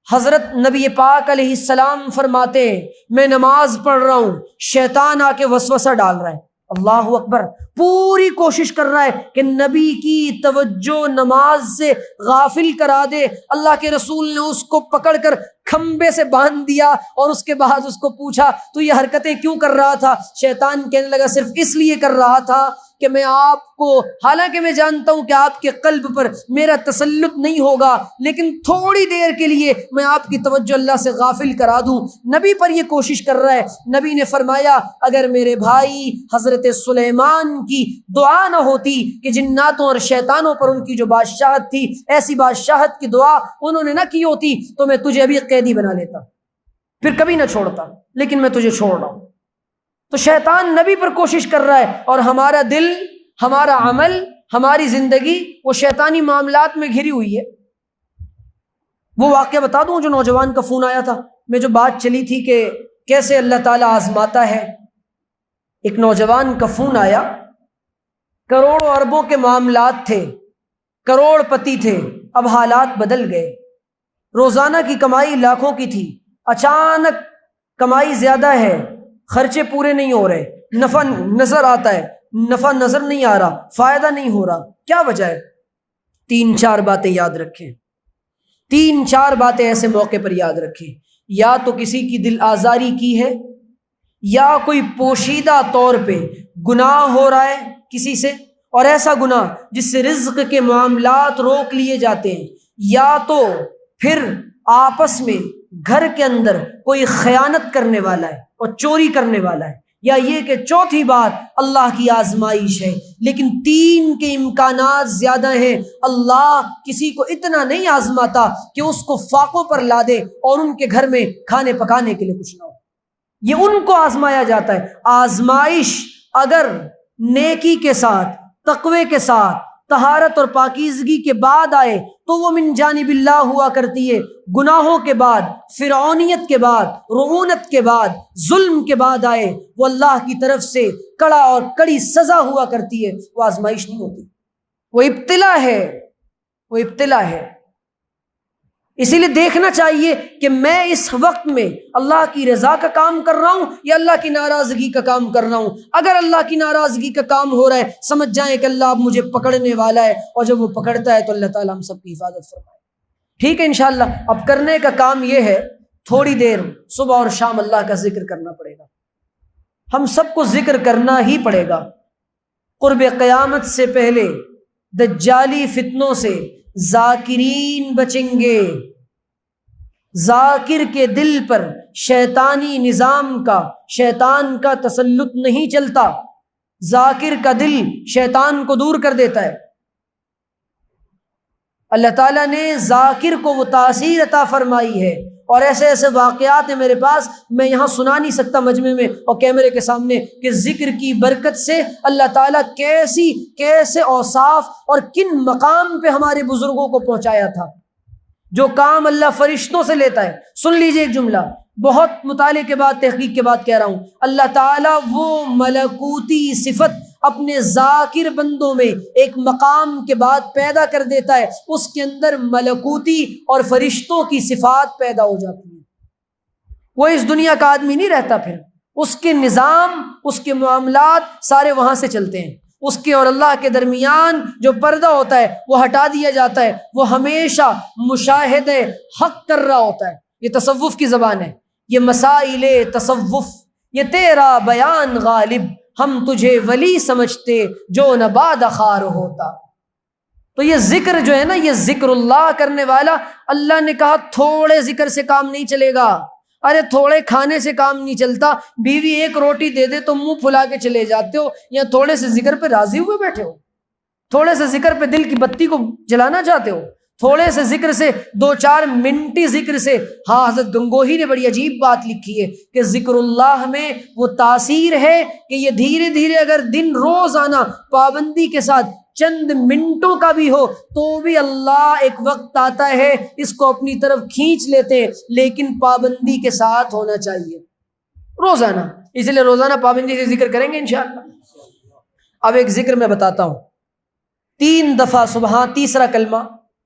حضرت نبی پاک علیہ السلام فرماتے ہیں میں نماز پڑھ رہا ہوں، شیطان آ کے وسوسہ ڈال رہا ہے، اللہ اکبر، پوری کوشش کر رہا ہے کہ نبی کی توجہ نماز سے غافل کرا دے۔ اللہ کے رسول نے اس کو پکڑ کر کھمبے سے باندھ دیا اور اس کے بعد اس کو پوچھا تو یہ حرکتیں کیوں کر رہا تھا؟ شیطان کہنے لگا صرف اس لیے کر رہا تھا کہ میں آپ کو، حالانکہ میں جانتا ہوں کہ آپ کے قلب پر میرا تسلط نہیں ہوگا، لیکن تھوڑی دیر کے لیے میں آپ کی توجہ اللہ سے غافل کرا دوں۔ نبی پر یہ کوشش کر رہا ہے۔ نبی نے فرمایا اگر میرے بھائی حضرت سلیمان کی دعا نہ ہوتی کہ جناتوں اور شیطانوں پر ان کی جو بادشاہت تھی، ایسی بادشاہت کی دعا انہوں نے نہ کی ہوتی تو میں تجھے ابھی قیدی بنا لیتا، پھر کبھی نہ چھوڑتا، لیکن میں تجھے چھوڑ رہا ہوں۔ تو شیطان نبی پر کوشش کر رہا ہے، اور ہمارا دل، ہمارا عمل، ہماری زندگی وہ شیطانی معاملات میں گھری ہوئی ہے۔ وہ واقعہ بتا دوں جو نوجوان کا فون آیا تھا، میں جو بات چلی تھی کہ کیسے اللہ تعالیٰ آزماتا ہے۔ ایک نوجوان کا فون آیا، کروڑوں اربوں کے معاملات تھے، کروڑ پتی تھے، اب حالات بدل گئے، روزانہ کی کمائی لاکھوں کی تھی، اچانک کمائی زیادہ ہے، خرچے پورے نہیں ہو رہے، نفع نظر آتا ہے، نفع نظر نہیں آ رہا، فائدہ نہیں ہو رہا، کیا وجہ ہے؟ 3-4 باتیں یاد رکھیں، 3-4 باتیں ایسے موقع پر یاد رکھیں۔ یا تو کسی کی دل آزاری کی ہے، یا کوئی پوشیدہ طور پہ گناہ ہو رہا ہے کسی سے، اور ایسا گناہ جس سے رزق کے معاملات روک لیے جاتے ہیں، یا تو پھر آپس میں گھر کے اندر کوئی خیانت کرنے والا ہے اور چوری کرنے والا ہے، یا یہ کہ چوتھی بات اللہ کی آزمائش ہے۔ لیکن 3 کے امکانات زیادہ ہیں۔ اللہ کسی کو اتنا نہیں آزماتا کہ اس کو فاقوں پر لا دے اور ان کے گھر میں کھانے پکانے کے لیے کچھ نہ ہو، یہ ان کو آزمایا جاتا ہے۔ آزمائش اگر نیکی کے ساتھ، تقوی کے ساتھ، طہارت اور پاکیزگی کے بعد آئے تو وہ من جانب اللہ ہوا کرتی ہے، گناہوں کے بعد، فرعونیت کے بعد، رعونت کے بعد، ظلم کے بعد آئے وہ اللہ کی طرف سے کڑا اور کڑی سزا ہوا کرتی ہے۔ وہ آزمائش نہیں ہوتی، وہ ابتلا ہے، وہ ابتلا ہے۔ اسی لیے دیکھنا چاہیے کہ میں اس وقت میں اللہ کی رضا کا کام کر رہا ہوں یا اللہ کی ناراضگی کا کام کر رہا ہوں۔ اگر اللہ کی ناراضگی کا کام ہو رہا ہے سمجھ جائیں کہ اللہ اب مجھے پکڑنے والا ہے، اور جب وہ پکڑتا ہے تو اللہ تعالیٰ ہم سب کی حفاظت فرمائے۔ ٹھیک ہے انشاءاللہ۔ اب کرنے کا کام یہ ہے، تھوڑی دیر صبح اور شام اللہ کا ذکر کرنا پڑے گا، ہم سب کو ذکر کرنا ہی پڑے گا۔ قرب قیامت سے پہلے دجالی فتنوں سے ذاکرین بچیں گے۔ ذاکر کے دل پر شیطانی نظام کا، شیطان کا تسلط نہیں چلتا۔ ذاکر کا دل شیطان کو دور کر دیتا ہے۔ اللہ تعالیٰ نے ذاکر کو وہ تاثیر عطا فرمائی ہے، اور ایسے ایسے واقعات ہیں میرے پاس، میں یہاں سنا نہیں سکتا مجمع میں اور کیمرے کے سامنے، کہ ذکر کی برکت سے اللہ تعالیٰ کیسے اوصاف اور کن مقام پہ ہمارے بزرگوں کو پہنچایا تھا۔ جو کام اللہ فرشتوں سے لیتا ہے، سن لیجئے ایک جملہ، بہت مطالعے کے بعد، تحقیق کے بعد کہہ رہا ہوں، اللہ تعالیٰ وہ ملکوتی صفت اپنے ذاکر بندوں میں ایک مقام کے بعد پیدا کر دیتا ہے، اس کے اندر ملکوتی اور فرشتوں کی صفات پیدا ہو جاتی ہیں۔ وہ اس دنیا کا آدمی نہیں رہتا، پھر اس کے نظام، اس کے معاملات سارے وہاں سے چلتے ہیں۔ اس کے اور اللہ کے درمیان جو پردہ ہوتا ہے وہ ہٹا دیا جاتا ہے، وہ ہمیشہ مشاہدہ حق کر رہا ہوتا ہے۔ یہ تصوف کی زبان ہے، یہ مسائل تصوف، یہ تیرا بیان غالب، ہم تجھے ولی سمجھتے جو نہ باد خار ہوتا۔ تو یہ ذکر جو ہے نا، یہ ذکر اللہ کرنے والا، اللہ نے کہا تھوڑے ذکر سے کام نہیں چلے گا۔ ارے تھوڑے کھانے سے کام نہیں چلتا، بیوی ایک روٹی دے دے تو منہ پھلا کے چلے جاتے ہو، یا تھوڑے سے ذکر پہ راضی ہوئے بیٹھے ہو، تھوڑے سے ذکر پہ دل کی بتی کو جلانا چاہتے ہو، تھوڑے سے ذکر سے، 2-4 منٹی ذکر سے۔ ہاں حضرت گنگوہی نے بڑی عجیب بات لکھی ہے کہ ذکر اللہ میں وہ تاثیر ہے کہ یہ دھیرے دھیرے اگر دن روزانہ پابندی کے ساتھ چند منٹوں کا بھی ہو تو بھی اللہ ایک وقت آتا ہے اس کو اپنی طرف کھینچ لیتے ہیں، لیکن پابندی کے ساتھ ہونا چاہیے روزانہ۔ اس لیے روزانہ پابندی سے ذکر کریں گے انشاءاللہ۔ اب ایک ذکر میں بتاتا ہوں، 3 دفعہ سبحان، تیسرا کلمہ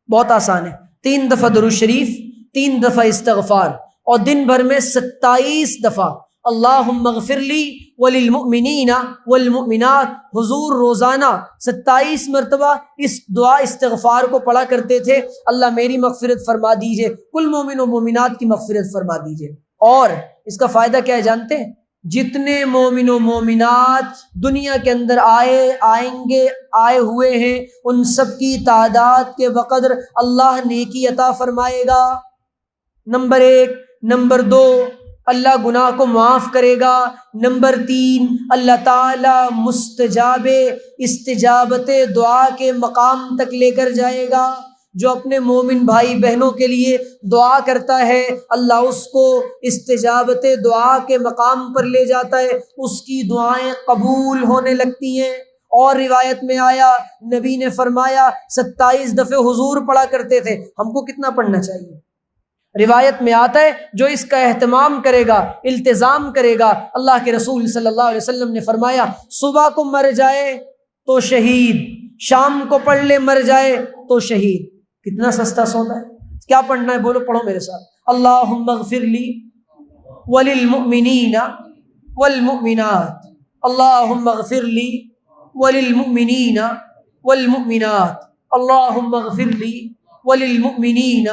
بہت آسان ہے، 3 دفعہ درود شریف، 3 دفعہ استغفار، اور دن بھر میں 27 دفعہ اللہم اغفر لی وللمؤمنین والمؤمنات۔ حضور روزانہ 27 مرتبہ اس دعا استغفار کو پڑھا کرتے تھے، اللہ میری مغفرت فرما دیجئے، کل مومن و مومنات کی مغفرت فرما دیجئے۔ اور اس کا فائدہ کیا ہے جانتے ہیں؟ جتنے مومن و مومنات دنیا کے اندر آئے ہوئے ہیں، ان سب کی تعداد کے بقدر اللہ نیکی عطا فرمائے گا، نمبر 1۔ نمبر 2، اللہ گناہ کو معاف کرے گا۔ نمبر 3، اللہ تعالی استجابت دعا کے مقام تک لے کر جائے گا۔ جو اپنے مومن بھائی بہنوں کے لیے دعا کرتا ہے اللہ اس کو استجابت دعا کے مقام پر لے جاتا ہے، اس کی دعائیں قبول ہونے لگتی ہیں۔ اور روایت میں آیا، نبی نے فرمایا 27 دفعے حضور پڑھا کرتے تھے، ہم کو کتنا پڑھنا چاہیے؟ روایت میں آتا ہے جو اس کا اہتمام کرے گا، التزام کرے گا، اللہ کے رسول صلی اللہ علیہ وسلم نے فرمایا صبح کو مر جائے تو شہید، شام کو پڑھ لے مر جائے تو شہید۔ کتنا سستا سودا ہے۔ کیا پڑھنا ہے بولو، پڑھو میرے ساتھ، اللہم اغفر لی وللمؤمنین والمؤمنات، اللہم اغفر لی وللمؤمنین والمؤمنات، اللہم اغفر لی وللمؤمنین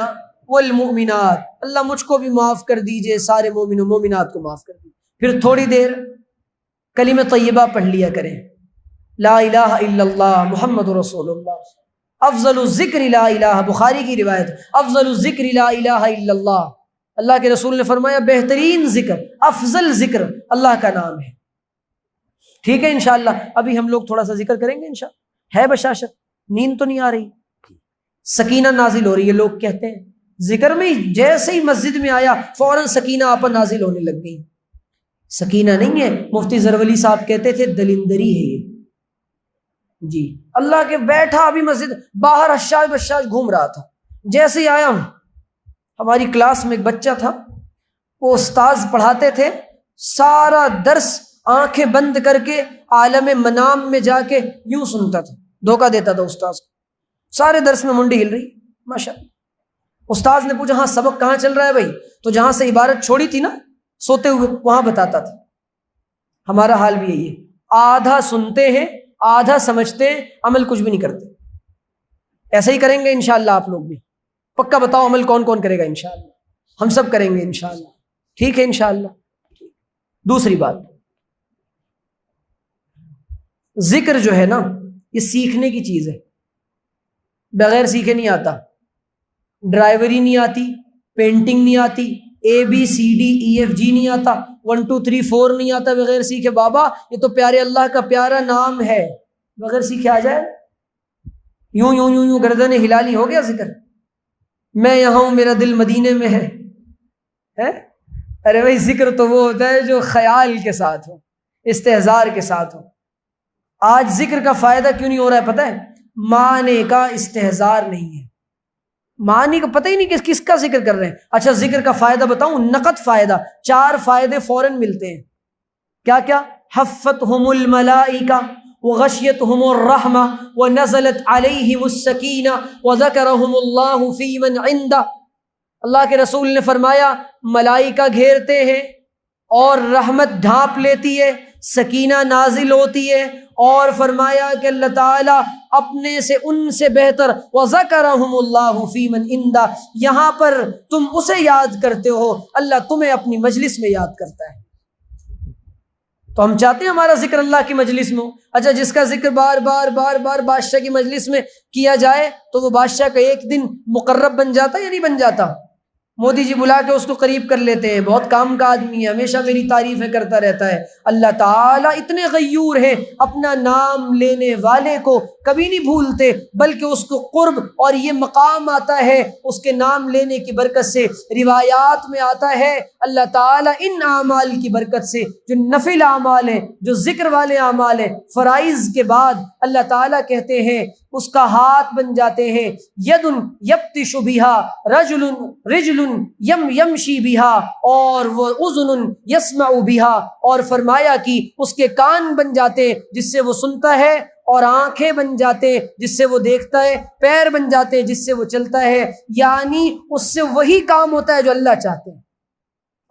والمؤمنات۔ اللہ مجھ کو بھی معاف کر دیجئے، سارے مومن و مومنات کو معاف کر دیجئے۔ پھر تھوڑی دیر کلمہ طیبہ پڑھ لیا کریں، لا الہ الا اللہ محمد رسول اللہ۔ افضل الذکر لا الہ، بخاری کی روایت، افضل الذکر لا الہ الا اللہ۔ اللہ کے رسول نے فرمایا بہترین ذکر، افضل ذکر اللہ کا نام ہے۔ ٹھیک ہے انشاءاللہ۔ ابھی ہم لوگ تھوڑا سا ذکر کریں گے انشاءاللہ۔ ہے بشاشت؟ نیند تو نہیں آ رہی؟ سکینہ نازل ہو رہی ہے، لوگ کہتے ہیں ذکر میں جیسے ہی مسجد میں آیا فوراً سکینہ آپ پر نازل ہونے لگ گئی۔ سکینہ نہیں ہے، مفتی زرولی صاحب کہتے تھے دلندری ہے، جی اللہ کے بیٹھا ابھی مسجد باہر حشاش بشاش گھوم رہا تھا، جیسے ہی آیا ہوں ہماری کلاس میں ایک بچہ تھا، وہ استاذ پڑھاتے تھے، سارا درس آنکھیں بند کر کے عالم منام میں جا کے یوں سنتا تھا، دھوکہ دیتا تھا استاذ کو، سارے درس میں منڈی ہل رہی ماشاءاللہ۔ استاذ نے پوچھا ہاں سبق کہاں چل رہا ہے بھائی؟ تو جہاں سے عبارت چھوڑی تھی نا سوتے ہوئے وہاں بتاتا تھا۔ ہمارا حال بھی یہی ہے، آدھا سنتے ہیں آدھا سمجھتے ہیں، عمل کچھ بھی نہیں کرتے۔ ایسا ہی کریں گے انشاءاللہ آپ لوگ بھی؟ پکا بتاؤ عمل کون کون کرے گا؟ انشاءاللہ ہم سب کریں گے انشاءاللہ، ٹھیک ہے انشاءاللہ۔ دوسری بات، ذکر جو ہے نا یہ سیکھنے کی چیز ہے، بغیر سیکھے نہیں آتا۔ ڈرائیوری نہیں آتی، پینٹنگ نہیں آتی، ABCDEFG نہیں آتا، 1 2 3 4 نہیں آتا بغیر سیکھے۔ بابا یہ تو پیارے اللہ کا پیارا نام ہے، بغیر سیکھے آ جائے؟ یوں یوں یوں یوں گردن ہلالی ہو گیا ذکر؟ میں یہاں ہوں میرا دل مدینے میں ہے۔ ارے بھائی ذکر تو وہ ہوتا ہے جو خیال کے ساتھ ہو، استحضار کے ساتھ ہو۔ آج ذکر کا فائدہ کیوں نہیں ہو رہا ہے پتہ ہے؟ معنی کا استحضار نہیں ہے، معنی کا پتہ ہی نہیں کس کا ذکر کر رہے ہیں۔ اچھا ذکر کا فائدہ بتاؤں، نقد فائدہ، 4 فائدے فوراً ملتے ہیں۔ کیا کیا؟ حفتہم الملائکہ وغشیتہم الرحمہ ونزلت علیہم السکینہ وذکرہم اللہ فی من عندہ۔ اللہ کے رسول نے فرمایا ملائکہ گھیرتے ہیں اور رحمت ڈھانپ لیتی ہے، سکینہ نازل ہوتی ہے، اور فرمایا کہ اللہ تعالیٰ اپنے سے ان سے بہتر وَذَكَرَهُمُ اللَّهُ فِي مَنْ عِنْدَهُ، یہاں پر تم اسے یاد کرتے ہو، اللہ تمہیں اپنی مجلس میں یاد کرتا ہے۔ تو ہم چاہتے ہیں ہمارا ذکر اللہ کی مجلس میں ہو۔ اچھا جس کا ذکر بار بار بار بار بادشاہ کی مجلس میں کیا جائے تو وہ بادشاہ کا ایک دن مقرب بن جاتا یا نہیں بن جاتا؟ مودی جی بلا کے اس کو قریب کر لیتے ہیں، بہت کام کا آدمی ہے، ہمیشہ میری تعریفیں کرتا رہتا ہے۔ اللہ تعالیٰ اتنے غیور ہیں، اپنا نام لینے والے کو کبھی نہیں بھولتے، بلکہ اس کو قرب اور یہ مقام آتا ہے اس کے نام لینے کی برکت سے۔ روایات میں آتا ہے اللہ تعالیٰ ان اعمال کی برکت سے، جو نفل اعمال ہیں، جو ذکر والے اعمال ہیں، فرائض کے بعد اللہ تعالیٰ کہتے ہیں اس کا ہاتھ بن جاتے ہیں، ید یبطش بہا رجل یمشی بہا، اور وہ اذن یسمع بہا، اور فرمایا کہ اس کے کان بن جاتے ہیں جس سے وہ سنتا ہے، اور آنکھیں بن جاتے ہیں جس سے وہ دیکھتا ہے، پیر بن جاتے ہیں جس سے وہ چلتا ہے، یعنی اس سے وہی کام ہوتا ہے جو اللہ چاہتے ہیں۔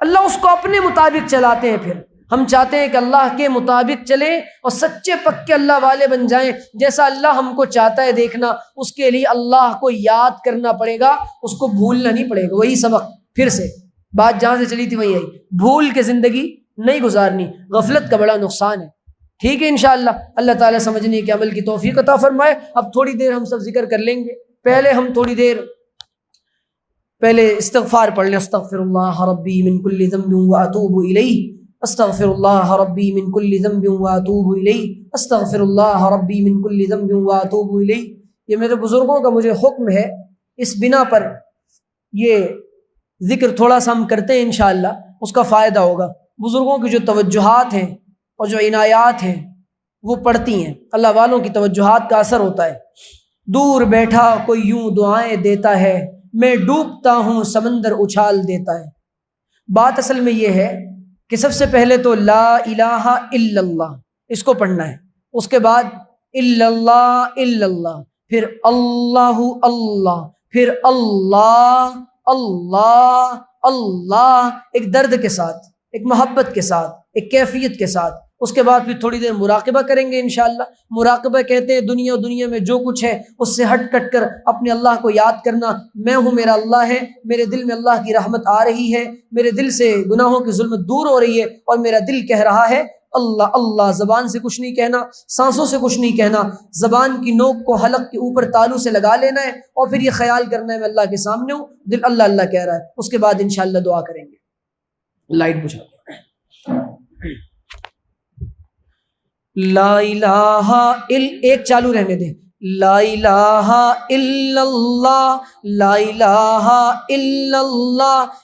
اللہ اس کو اپنے مطابق چلاتے ہیں۔ پھر ہم چاہتے ہیں کہ اللہ کے مطابق چلیں اور سچے پکے اللہ والے بن جائیں، جیسا اللہ ہم کو چاہتا ہے دیکھنا۔ اس کے لیے اللہ کو یاد کرنا پڑے گا، اس کو بھولنا نہیں پڑے گا۔ وہی سبق پھر سے بات جہاں سے چلی تھی وہی آئی، بھول کے زندگی نہیں گزارنی، غفلت کا بڑا نقصان ہے۔ ٹھیک ہے انشاءاللہ اللہ تعالیٰ سمجھنے کے عمل کی توفیق عطا فرمائے۔ اب تھوڑی دیر ہم سب ذکر کر لیں گے، پہلے ہم تھوڑی دیر استغفار پڑھ لیں۔ استغفر اللہ ربی من کل ذنب واتوب الیہ، استغفر اللہ ربی من کل ذنب واتوب الیہ، استغفر اللہ ربی من کل ذنب واتوب الیہ۔ یہ میرے بزرگوں کا مجھے حکم ہے، اس بنا پر یہ ذکر تھوڑا سا ہم کرتے ہیں انشاءاللہ اس کا فائدہ ہوگا۔ بزرگوں کی جو توجہات ہیں اور جو عنایات ہیں وہ پڑھتی ہیں، اللہ والوں کی توجہات کا اثر ہوتا ہے۔ دور بیٹھا کوئی یوں دعائیں دیتا ہے، میں ڈوبتا ہوں سمندر اچھال دیتا ہے۔ بات اصل میں یہ ہے کہ سب سے پہلے تو لا الہ الا اللہ اس کو پڑھنا ہے، اس کے بعد الا اللہ، پھر اللہ اللہ، پھر اللہ اللہ اللہ، ایک درد کے ساتھ، ایک محبت کے ساتھ، ایک کیفیت کے ساتھ۔ اس کے بعد پھر تھوڑی دیر مراقبہ کریں گے انشاءاللہ۔ مراقبہ کہتے ہیں دنیا میں جو کچھ ہے اس سے ہٹ کٹ کر اپنے اللہ کو یاد کرنا۔ میں ہوں، میرا اللہ ہے، میرے دل میں اللہ کی رحمت آ رہی ہے، میرے دل سے گناہوں کی ظلمت دور ہو رہی ہے، اور میرا دل کہہ رہا ہے اللہ اللہ۔ زبان سے کچھ نہیں کہنا، سانسوں سے کچھ نہیں کہنا، زبان کی نوک کو حلق کے اوپر تالو سے لگا لینا ہے، اور پھر یہ خیال کرنا ہے میں اللہ کے سامنے ہوں، دل اللہ اللہ کہہ رہا ہے۔ اس کے بعد انشاءاللہ دعا کریں گے۔ لائٹ بجھا لا الہ ایک چالو رہنے دیں، لا الہ الا اللہ، لا الہ الا اللہ،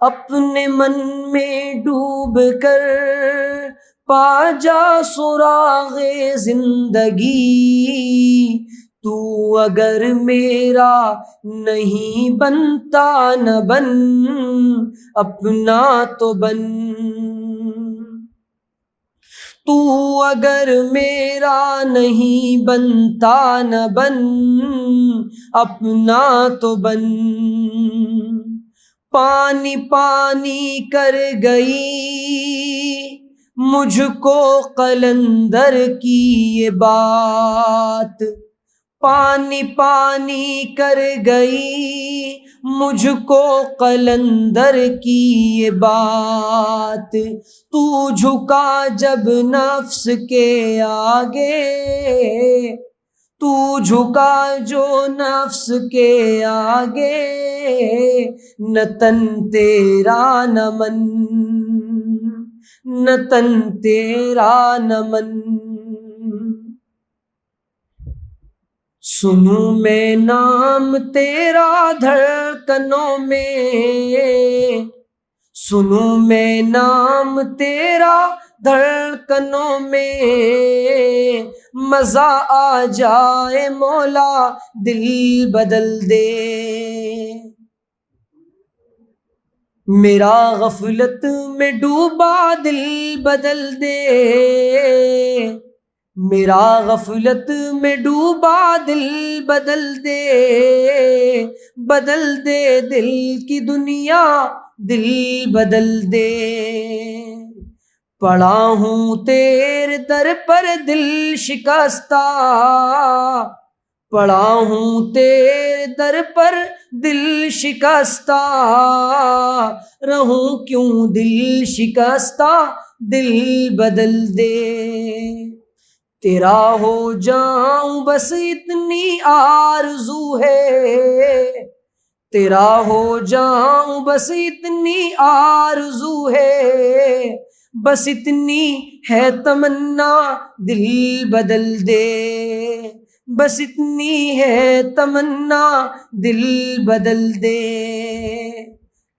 اپنے من میں ڈوب کر پا جا سراغ زندگی، تو اگر میرا نہیں بنتا نہ بن، اپنا تو بن۔ تو اگر میرا نہیں بنتا نہ بن، اپنا تو بن۔ پانی پانی کر گئی مجھ کو قلندر کی یہ بات، پانی پانی کر گئی مجھ کو قلندر کی یہ بات۔ تو جھکا جب نفس کے آگے، تو جھکا جو نفس کے آگے، نہ تن تیرا نہ من، نہ تن تیرا نہ من۔ سنوں میں نام تیرا دھڑکنوں میں، سنوں میں نام تیرا دھڑکنوں میں، مزہ آ جائے مولا دل بدل دے۔ میرا غفلت میں ڈوبا دل بدل دے، میرا غفلت میں ڈوبا دل بدل دے، بدل دے دل کی دنیا دل بدل دے۔ پڑا ہوں تیرے در پر دل شکستہ، پڑا ہوں تیرے در پر دل شکستہ، رہوں کیوں دل شکستہ دل بدل دے۔ تیرا ہو جاؤں بس اتنی آرزو ہے، تیرا ہو جاؤں بس اتنی آرزو ہے، بس اتنی ہے تمنا دل بدل دے، بس اتنی ہے تمنا دل بدل دے۔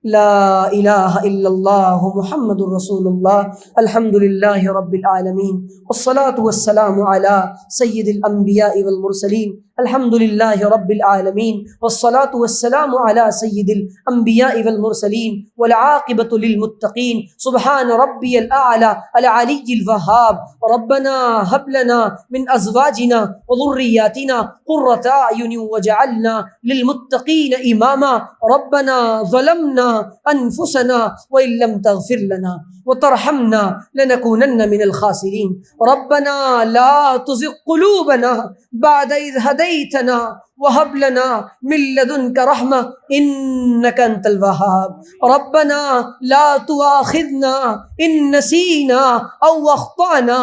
لا الہ الا اللہ محمد رسول اللہ۔ الحمد للہ رب العالمین، والصلاة والسلام علی سید الانبیاء والمرسلین۔ الحمد للہ رب العالمین، والصلاة والسلام علی سید الانبیاء والمرسلین، والعاقبۃ للمتقین۔ سبحان ربی الاعلی العلی الوہاب۔ ربنا هب لنا من ازواجنا وذریاتنا قرۃ اعین واجعلنا للمتقین اماما۔ ربنا ظلمنا انفسنا وان لم تغفر لنا وترحمنا لنكونن من الخاسرین۔ ربنا لا تزغ قلوبنا بعد اذ هديتنا وهب لنا من لدنك رحمة إنك أنت الوهاب۔ ربنا لا تؤاخذنا إن نسينا أو أخطأنا،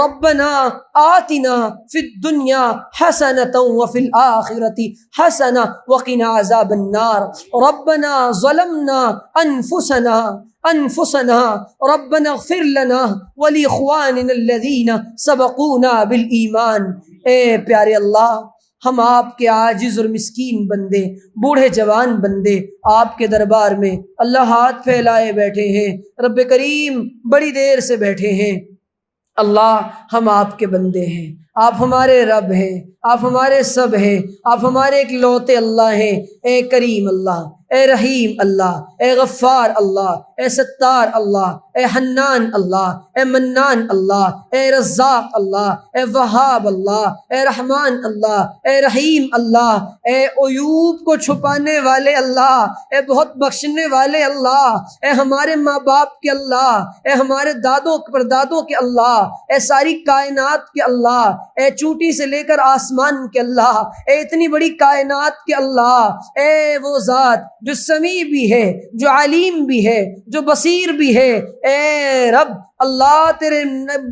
ربنا آتنا في الدنيا حسنة وفي الآخرة حسنة وقنا عذاب النار۔ ربنا ظلمنا أنفسنا ربنا اغفر لنا ولإخواننا الذين سبقونا بالإيمان۔ اے پیارے اللہ، ہم آپ کے عاجز اور مسکین بندے، بوڑھے جوان بندے آپ کے دربار میں اللہ ہاتھ پھیلائے بیٹھے ہیں۔ رب کریم بڑی دیر سے بیٹھے ہیں۔ اللہ ہم آپ کے بندے ہیں، آپ ہمارے رب ہیں، آپ ہمارے سب ہیں، آپ ہمارے اکلوتے اللہ ہیں۔ اے کریم اللہ، اے رحیم اللہ، اے غفار اللہ، اے ستار اللہ، اے حنان اللہ، اے منان اللہ، اے رزاق اللہ، اے وہاب اللہ، اے رحمان اللہ، اے رحیم اللہ، اے عیوب کو چھپانے والے اللہ، اے بہت بخشنے والے اللہ، اے ہمارے ماں باپ کے اللہ، اے ہمارے دادوں پردادوں کے اللہ، اے ساری کائنات کے اللہ، اے چوٹی سے لے کر آسمان کے اللہ، اے اتنی بڑی کائنات کے اللہ، اے وہ ذات جو سمیع بھی ہے، جو علیم بھی ہے، جو بصیر بھی ہے۔ اے رب اللہ، تیرے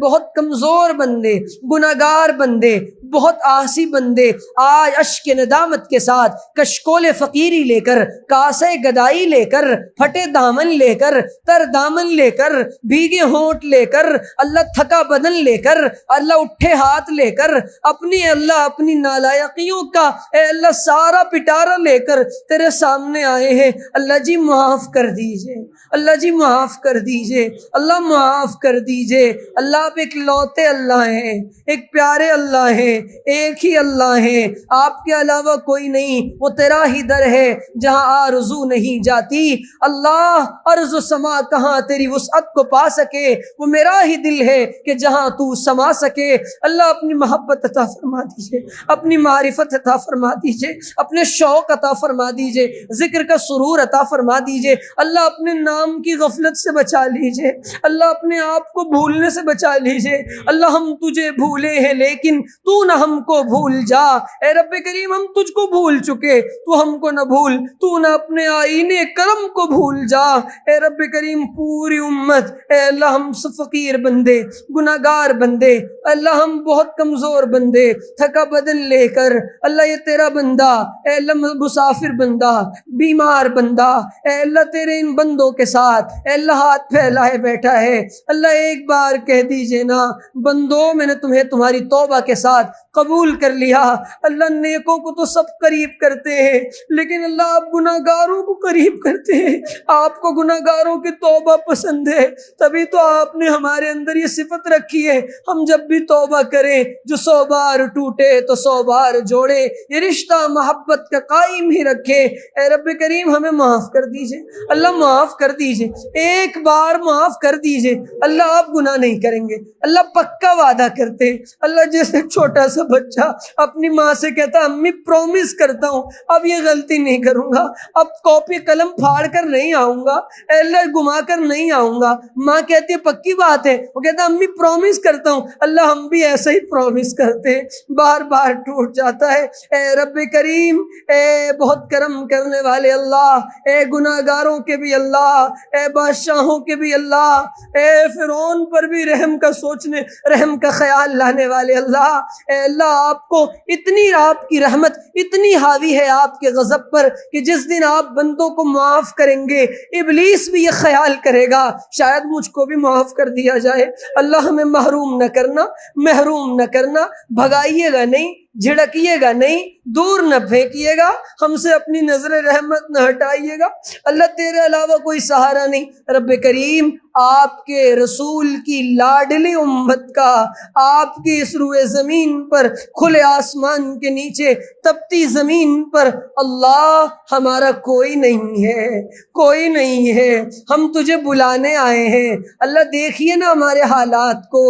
بہت کمزور بندے، گناہگار بندے، بہت آسی بندے آج اشک ندامت کے ساتھ کشکول فقیری لے کر، کاسے گدائی لے کر، پھٹے دامن لے کر، تر دامن لے کر، بھیگے ہونٹ لے کر، اللہ تھکا بدن لے کر، اللہ اٹھے ہاتھ لے کر، اپنی نالائقیوں کا اے اللہ سارا پٹارا لے کر تیرے سامنے آئے ہیں۔ اللہ جی معاف کر دیجئے، اللہ جی معاف کر دیجئے، اللہ معاف کر دیجئے۔ اللہ آپ ایک لوتے اللہ ہیں، ایک پیارے اللہ ہیں، ایک ہی اللہ ہیں، آپ کے علاوہ کوئی نہیں۔ وہ تیرا ہی در ہے جہاں آرزو نہیں جاتی۔ اللہ ارض و سما کہاں تیری وسعت کو پا سکے، وہ میرا ہی دل ہے کہ جہاں تو سما سکے۔ اللہ اپنی محبت عطا فرما دیجئے، اپنی معرفت عطا فرما دیجئے، اپنے شوق عطا فرما دیجئے، ذکر کا سرور عطا فرما دیجئے۔ اللہ اپنے نام کی غفلت سے بچا لیجئے، اللہ اپنے آپ کو بھولنے سے بچا لیجئے۔ اللہ ہم تجھے بھولے ہیں لیکن تو نہ ہم کو بھول جا۔ اے رب کریم ہم تجھ کو بھول چکے، تو ہم کو نہ بھول، تو نہ اپنے آئینے کرم کو بھول جا۔ اے رب کریم پوری امت، اے اللہ ہم سب فقیر بندے، گناہگار بندے، اللہ ہم بہت کمزور بندے، تھکا بدن لے کر، اللہ یہ تیرا بندہ، اے اللہ مسافر بندہ، بیمار بندہ، اے اللہ تیرے ان بندوں کے ساتھ اے اللہ ہاتھ پھیلائے بیٹھا ہے۔ اللہ ایک بار کہہ دیجئے نا، بندوں میں نے تمہیں تمہاری توبہ کے ساتھ قبول کر لیا۔ اللہ نیکوں کو تو سب قریب کرتے ہیں لیکن اللہ آپ گناہگاروں کو قریب کرتے ہیں۔ آپ کو گناہگاروں کی توبہ پسند ہے، تبھی تو آپ نے ہمارے اندر یہ صفت رکھی ہے، ہم جب بھی توبہ کریں جو 100 بار ٹوٹے تو 100 بار جوڑے، یہ رشتہ محبت کا قائم ہی رکھے۔ اے رب کریم ہمیں معاف کر دیجئے، اللہ معاف کر دیجئے، ایک بار معاف کر دیجئے۔ اللہ آپ گناہ نہیں کریں گے، اللہ پکا وعدہ کرتے ہیں۔ اللہ جیسے چھوٹا سا بچہ اپنی ماں سے کہتا امی پرومس کرتا ہوں اب یہ غلطی نہیں کروں گا، اب کاپی قلم پھاڑ کر نہیں آؤں گا، اے اللہ گما کر نہیں آؤں گا۔ ماں کہتی ہے پکی بات ہے، وہ کہتا امی پرومس کرتا ہوں۔ اللہ ہم بھی ایسا ہی پرومس کرتے ہیں، بار بار ٹوٹ جاتا ہے۔ اے رب کریم، اے بہت کرم کرنے والے اللہ، اے گناہگاروں کے بھی اللہ، اے بادشاہوں کے بھی اللہ، اے فرعون پر بھی رحم کا سوچنے، رحم کا خیال لانے والے اللہ، اے اللہ آپ کو اتنی آپ کی رحمت اتنی حاوی ہے آپ کے غضب پر کہ جس دن آپ بندوں کو معاف کریں گے ابلیس بھی یہ خیال کرے گا شاید مجھ کو بھی معاف کر دیا جائے۔ اللہ ہمیں محروم نہ کرنا، محروم نہ کرنا، بھگائیے گا نہیں، جھڑکیے گا نہیں، دور نہ پھینکیے گا، ہم سے اپنی نظر رحمت نہ ہٹائیے گا۔ اللہ تیرے علاوہ کوئی سہارا نہیں۔ رب کریم آپ کے رسول کی لاڈلی امت کا، آپ کی اس روئے زمین پر، کھلے آسمان کے نیچے، تپتی زمین پر اللہ ہمارا کوئی نہیں ہے، کوئی نہیں ہے۔ ہم تجھے بلانے آئے ہیں، اللہ دیکھیے نا ہمارے حالات کو۔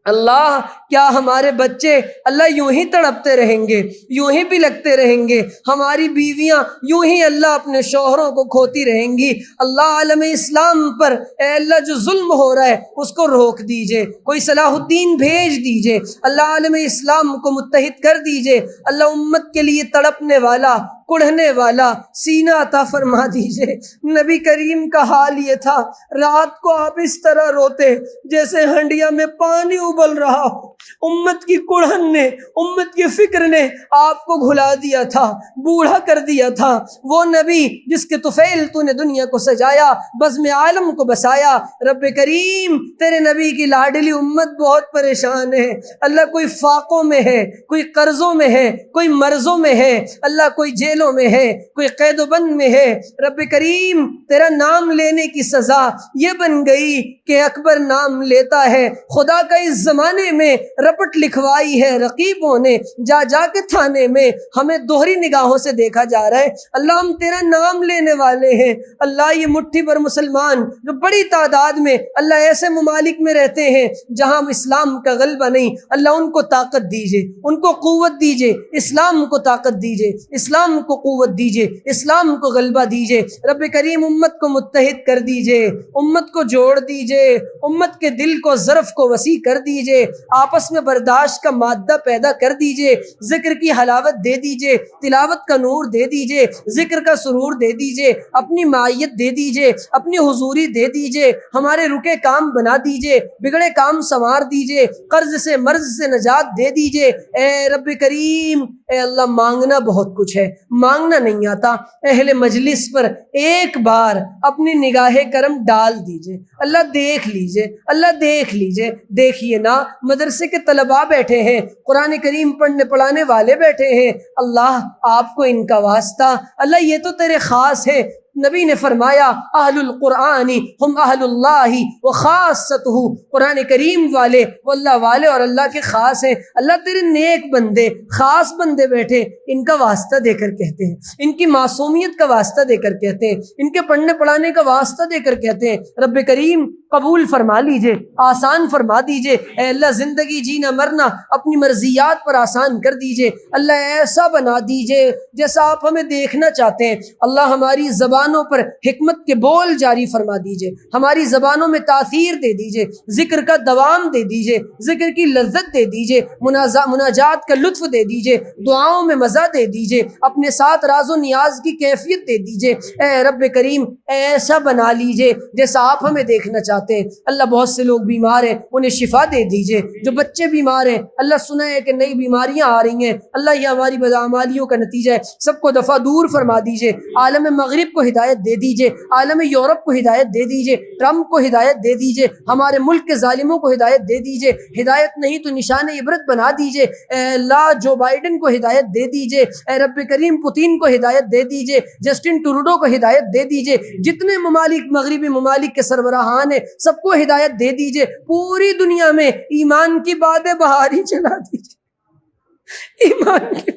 اللہ کیا ہمارے بچے اللہ یوں ہی تڑپتے رہیں گے، یوں ہی بلکتے رہیں گے، ہماری بیویاں یوں ہی اللہ اپنے شوہروں کو کھوتی رہیں گی؟ اللہ عالم اسلام پر اے اللہ جو ظلم ہو رہا ہے اس کو روک دیجئے، کوئی صلاح الدین بھیج دیجئے، اللہ عالم اسلام کو متحد کر دیجئے، اللہ امت کے لیے تڑپنے والا، کڑھنے والا سینہ عطا فرما دیجئے۔ نبی کریم کا حال یہ تھا، رات کو آپ اس طرح روتے جیسے ہنڈیا میں پانی ابل رہا ہو۔ امت کی کڑھن نے، امت کی فکر نے آپ کو گھلا دیا تھا، بوڑھا کر دیا تھا۔ وہ نبی جس کے طفیل تو نے دنیا کو سجایا، بزم عالم کو بسایا۔ رب کریم تیرے نبی کی لاڈلی امت بہت پریشان ہے، اللہ کوئی فاقوں میں ہے، کوئی قرضوں میں ہے، کوئی مرضوں میں ہے، اللہ کوئی جیلوں میں ہے، کوئی قید و بند میں ہے۔ رب کریم تیرا نام لینے کی سزا یہ بن گئی کہ اکبر نام لیتا ہے۔ خدا کا اس زمانے میں رپٹ لکھوائی ہے رقیبوں نے، جا جا کے تھانے میں ہمیں دوہری نگاہوں سے دیکھا جا رہا ہے۔ اللہ ہم تیرا نام لینے والے ہیں۔ اللہ یہ مٹھی پر مسلمان جو بڑی تعداد میں اللہ ایسے ممالک میں رہتے ہیں جہاں اسلام کا غلبہ نہیں، اللہ ان کو طاقت دیجئے، ان کو قوت دیجئے، اسلام کو طاقت دیجئے، اسلام کو قوت دیجئے، اسلام کو غلبہ دیجئے، رب کریم امت کو متحد کر دیجئے، امت کو جوڑ دیجئے، امت کے دل کو ظرف کو وسیع کر دیجئے، آپس میں برداشت کا مادہ پیدا کر دیجئے، ذکر کی حلاوت دے دیجئے، تلاوت کا نور دے دیجئے، ذکر کا سرور دے دیجئے، اپنی معیت دے دیجئے، اپنی حضوری دے دیجئے، ہمارے رکے کام بنا دیجئے، بگڑے کام سنوار دیجئے، قرض سے مرض سے نجات دے دیجئے۔ اے رب کریم، اے اللہ، مانگنا بہت کچھ ہے، مانگنا نہیں آتا، اہل مجلس پر ایک بار اپنی نگاہ کرم ڈال دیجئے، اللہ دیکھ لیجئے، اللہ دیکھ لیجئے۔ دیکھیے نا، مدرسے کے طلباء بیٹھے ہیں، قرآن کریم پڑھنے پڑھانے والے بیٹھے ہیں، اللہ آپ کو ان کا واسطہ، اللہ یہ تو تیرے خاص ہے۔ نبی نے فرمایا اہل القرآن ہم اہل اللہ وخاصتہ، قرآن کریم والے وہ اللہ والے اور اللہ کے خاص ہیں۔ اللہ تیرے نیک بندے، خاص بندے بیٹھے، ان کا واسطہ دے کر کہتے ہیں، ان کی معصومیت کا واسطہ دے کر کہتے ہیں، ان کے پڑھنے پڑھانے کا واسطہ دے کر کہتے ہیں، رب کریم قبول فرما لیجئے، آسان فرما دیجئے۔ اے اللہ، زندگی جینا مرنا اپنی مرضیات پر آسان کر دیجئے، اللہ ایسا بنا دیجئے جیسا آپ ہمیں دیکھنا چاہتے ہیں۔ اللہ ہماری زبانوں پر حکمت کے بول جاری فرما دیجئے، ہماری زبانوں میں تاثیر دے دیجئے، ذکر کا دوام دے دیجئے، ذکر کی لذت دے دیجئے، مناجات کا لطف دے دیجئے، دعاؤں میں مزہ دے دیجئے، اپنے ساتھ راز و نیاز کی کیفیت دے دیجئے۔ اے رب کریم، ایسا بنا لیجئے جیسا آپ ہمیں دیکھنا چاہتے ہیں۔ اللہ بہت سے لوگ بیمار ہیں، انہیں شفا دے دیجئے، جو بچے بیمار ہیں اللہ سنا ہے کہ نئی بیماریاں آ رہی ہیں، اللہ یہ ہماری بدعمالیوں کا نتیجہ ہے، سب کو دفع دور فرما دیجئے۔ عالم مغرب کو ہدایت دے دیجئے، عالم یورپ کو ہدایت دے دیجئے، ٹرمپ کو ہدایت دے دیجئے، ہمارے ملک کے ظالموں کو ہدایت دے دیجئے، ہدایت نہیں تو نشان عبرت بنا دیجئے۔ اے اللہ، جو بائیڈن کو ہدایت دے دیجئے، اے رب کریم پوتین کو ہدایت دے دیجئے، جسٹن ٹروڈو کو ہدایت دے دیجئے، جتنے ممالک مغربی ممالک کے سربراہان ہیں سب کو ہدایت دے دیجئے، پوری دنیا میں ایمان کی بادیں بہاری چلا دیجئے، ایمان کی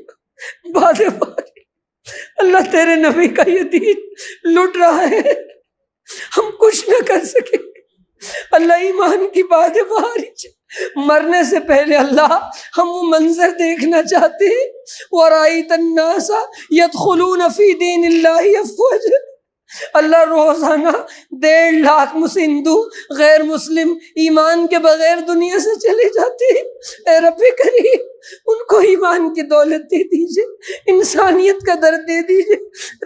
بادیں بہاری۔ اللہ تیرے نبی کا یہ دین لٹ رہا ہے، ہم کچھ نہ کر سکیں، اللہ ایمان کی بادیں بہاری چلا۔ مرنے سے پہلے اللہ ہم وہ منظر دیکھنا چاہتے ہیں، وَرَأَيْتَ النَّاسَ يَدْخُلُونَ فِي دِينِ اللَّهِ أَفْوَاجًا۔ اللہ روزانہ 1.5 لاکھ ہندو غیر مسلم ایمان کے بغیر دنیا سے چلے جاتے ہیں۔ اے رب کریم، ان کو ایمان کی دولت دے دیجئے، انسانیت کا درد دے دیجئے۔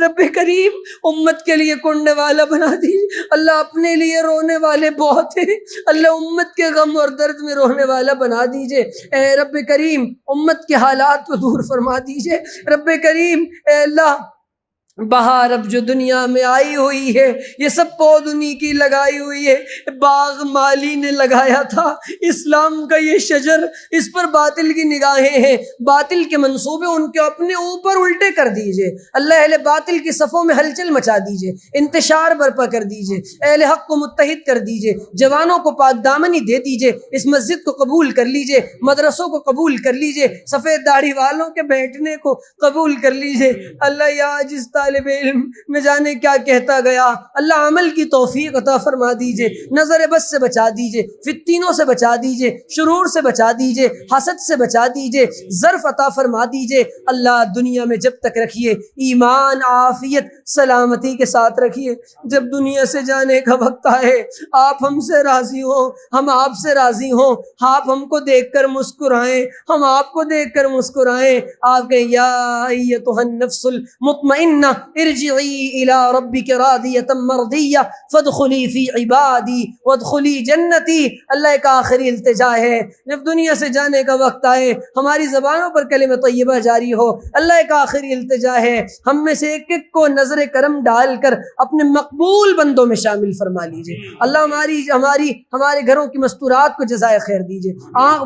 رب کریم امت کے لیے کنڈے والا بنا دیجئے۔ اللہ اپنے لیے رونے والے بہت ہیں، اللہ امت کے غم اور درد میں رونے والا بنا دیجئے۔ اے رب کریم امت کے حالات کو دور فرما دیجئے۔ رب کریم اے اللہ، بہار اب جو دنیا میں آئی ہوئی ہے یہ سب پودنی کی لگائی ہوئی ہے، باغ مالی نے لگایا تھا، اسلام کا یہ شجر، اس پر باطل کی نگاہیں ہیں، باطل کے منصوبے ان کے اپنے اوپر الٹے کر دیجئے۔ اللہ اہل باطل کی صفوں میں ہلچل مچا دیجئے، انتشار برپا کر دیجئے، اہل حق کو متحد کر دیجئے، جوانوں کو پاک دامنی دے دیجئے، اس مسجد کو قبول کر لیجئے، مدرسوں کو قبول کر لیجئے، سفید داڑھی والوں کے بیٹھنے کو قبول کر لیجئے۔ اللہ یا جس طالب علم میں جانے کیا کہتا گیا، اللہ عمل کی توفیق عطا فرما دیجئے، نظر بس سے بچا دیجئے، فتنوں سے بچا دیجئے، شرور سے بچا دیجئے، حسد سے بچا دیجئے، ظرف عطا فرما دیجئے۔ اللہ دنیا میں جب تک رکھیے، ایمان عافیت سلامتی کے ساتھ رکھیے، جب دنیا سے جانے کا وقت آئے آپ ہم سے راضی ہوں، ہم آپ سے راضی ہوں، آپ ہم کو دیکھ کر مسکرائیں، ہم آپ کو دیکھ کر مسکرائیں، آپ کہیں یا ایتھا النفس المطمئنہ ارجعی الی ربک راضیۃ مرضیہ فادخلی فی عبادی وادخلی جنتی۔ اللہ ایک آخری التجا ہے، جب دنیا سے جانے کا وقت آئے ہماری زبانوں پر کلمہ طیبہ جاری ہو، اللہ ایک آخری التجا ہے، ہم میں سے ایک ایک کو نظر کرم ڈال کر اپنے مقبول بندوں میں شامل فرما لیجئے۔ اللہ ہمارے گھروں کی مستورات کو جزائے خیر دیجئے،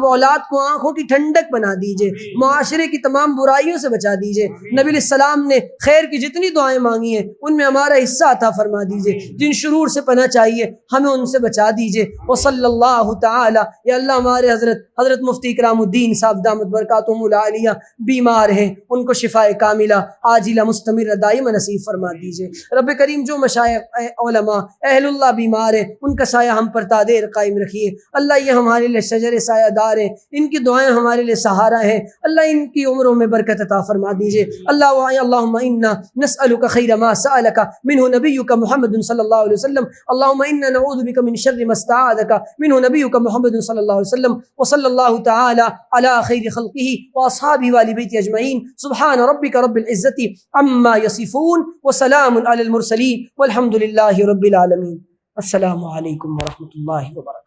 اولاد کو آنکھوں کی ٹھنڈک بنا دیجئے، معاشرے کی تمام برائیوں سے بچا دیجئے۔ نبی علیہ السلام نے خیر کی جتنی جتنی دعائیں مانگی ہیں ان میں ہمارا حصہ عطا فرما دیجیے، جن شرور سے پناہ چاہیے ہمیں ان سے بچا دیجیے۔ وصلی اللہ تعالی، یا اللہ ہمارے حضرت مفتی کرام الدین صاحب دامت برکاتہم العالیہ بیمار ہیں، ان کو شفاء کاملہ عاجلہ مستمرہ دائمہ نصیب فرما دیجیے۔ رب کریم جو مشائخ علماء اہل اللہ بیمار ہیں ان کا سایہ ہم پر تا دیر قائم رکھیے۔ اللہ یہ ہمارے لیے شجر سایہ دار ہیں، ان کی دعائیں ہمارے لیے سہارا ہیں، اللہ ان کی عمروں میں برکت عطا فرما دیجیے۔ اللہم انا نسألک خیر ما سألک منہ نبیک محمد صلی اللہ علیہ وسلم، اللہم انا نعوذ بک من شر ما استعاذک منہ نبیک محمد صلی اللہ علیہ وسلم، وصلی اللہ تعالی علی خیر خلقہ واصحابہ وآل بیتہ اجمعین، سبحان ربک رب العزت عما یصفون وسلام علی المرسلین والحمد للہ رب العالمین۔ السلام علیکم ورحمۃ اللہ وبرکاتہ۔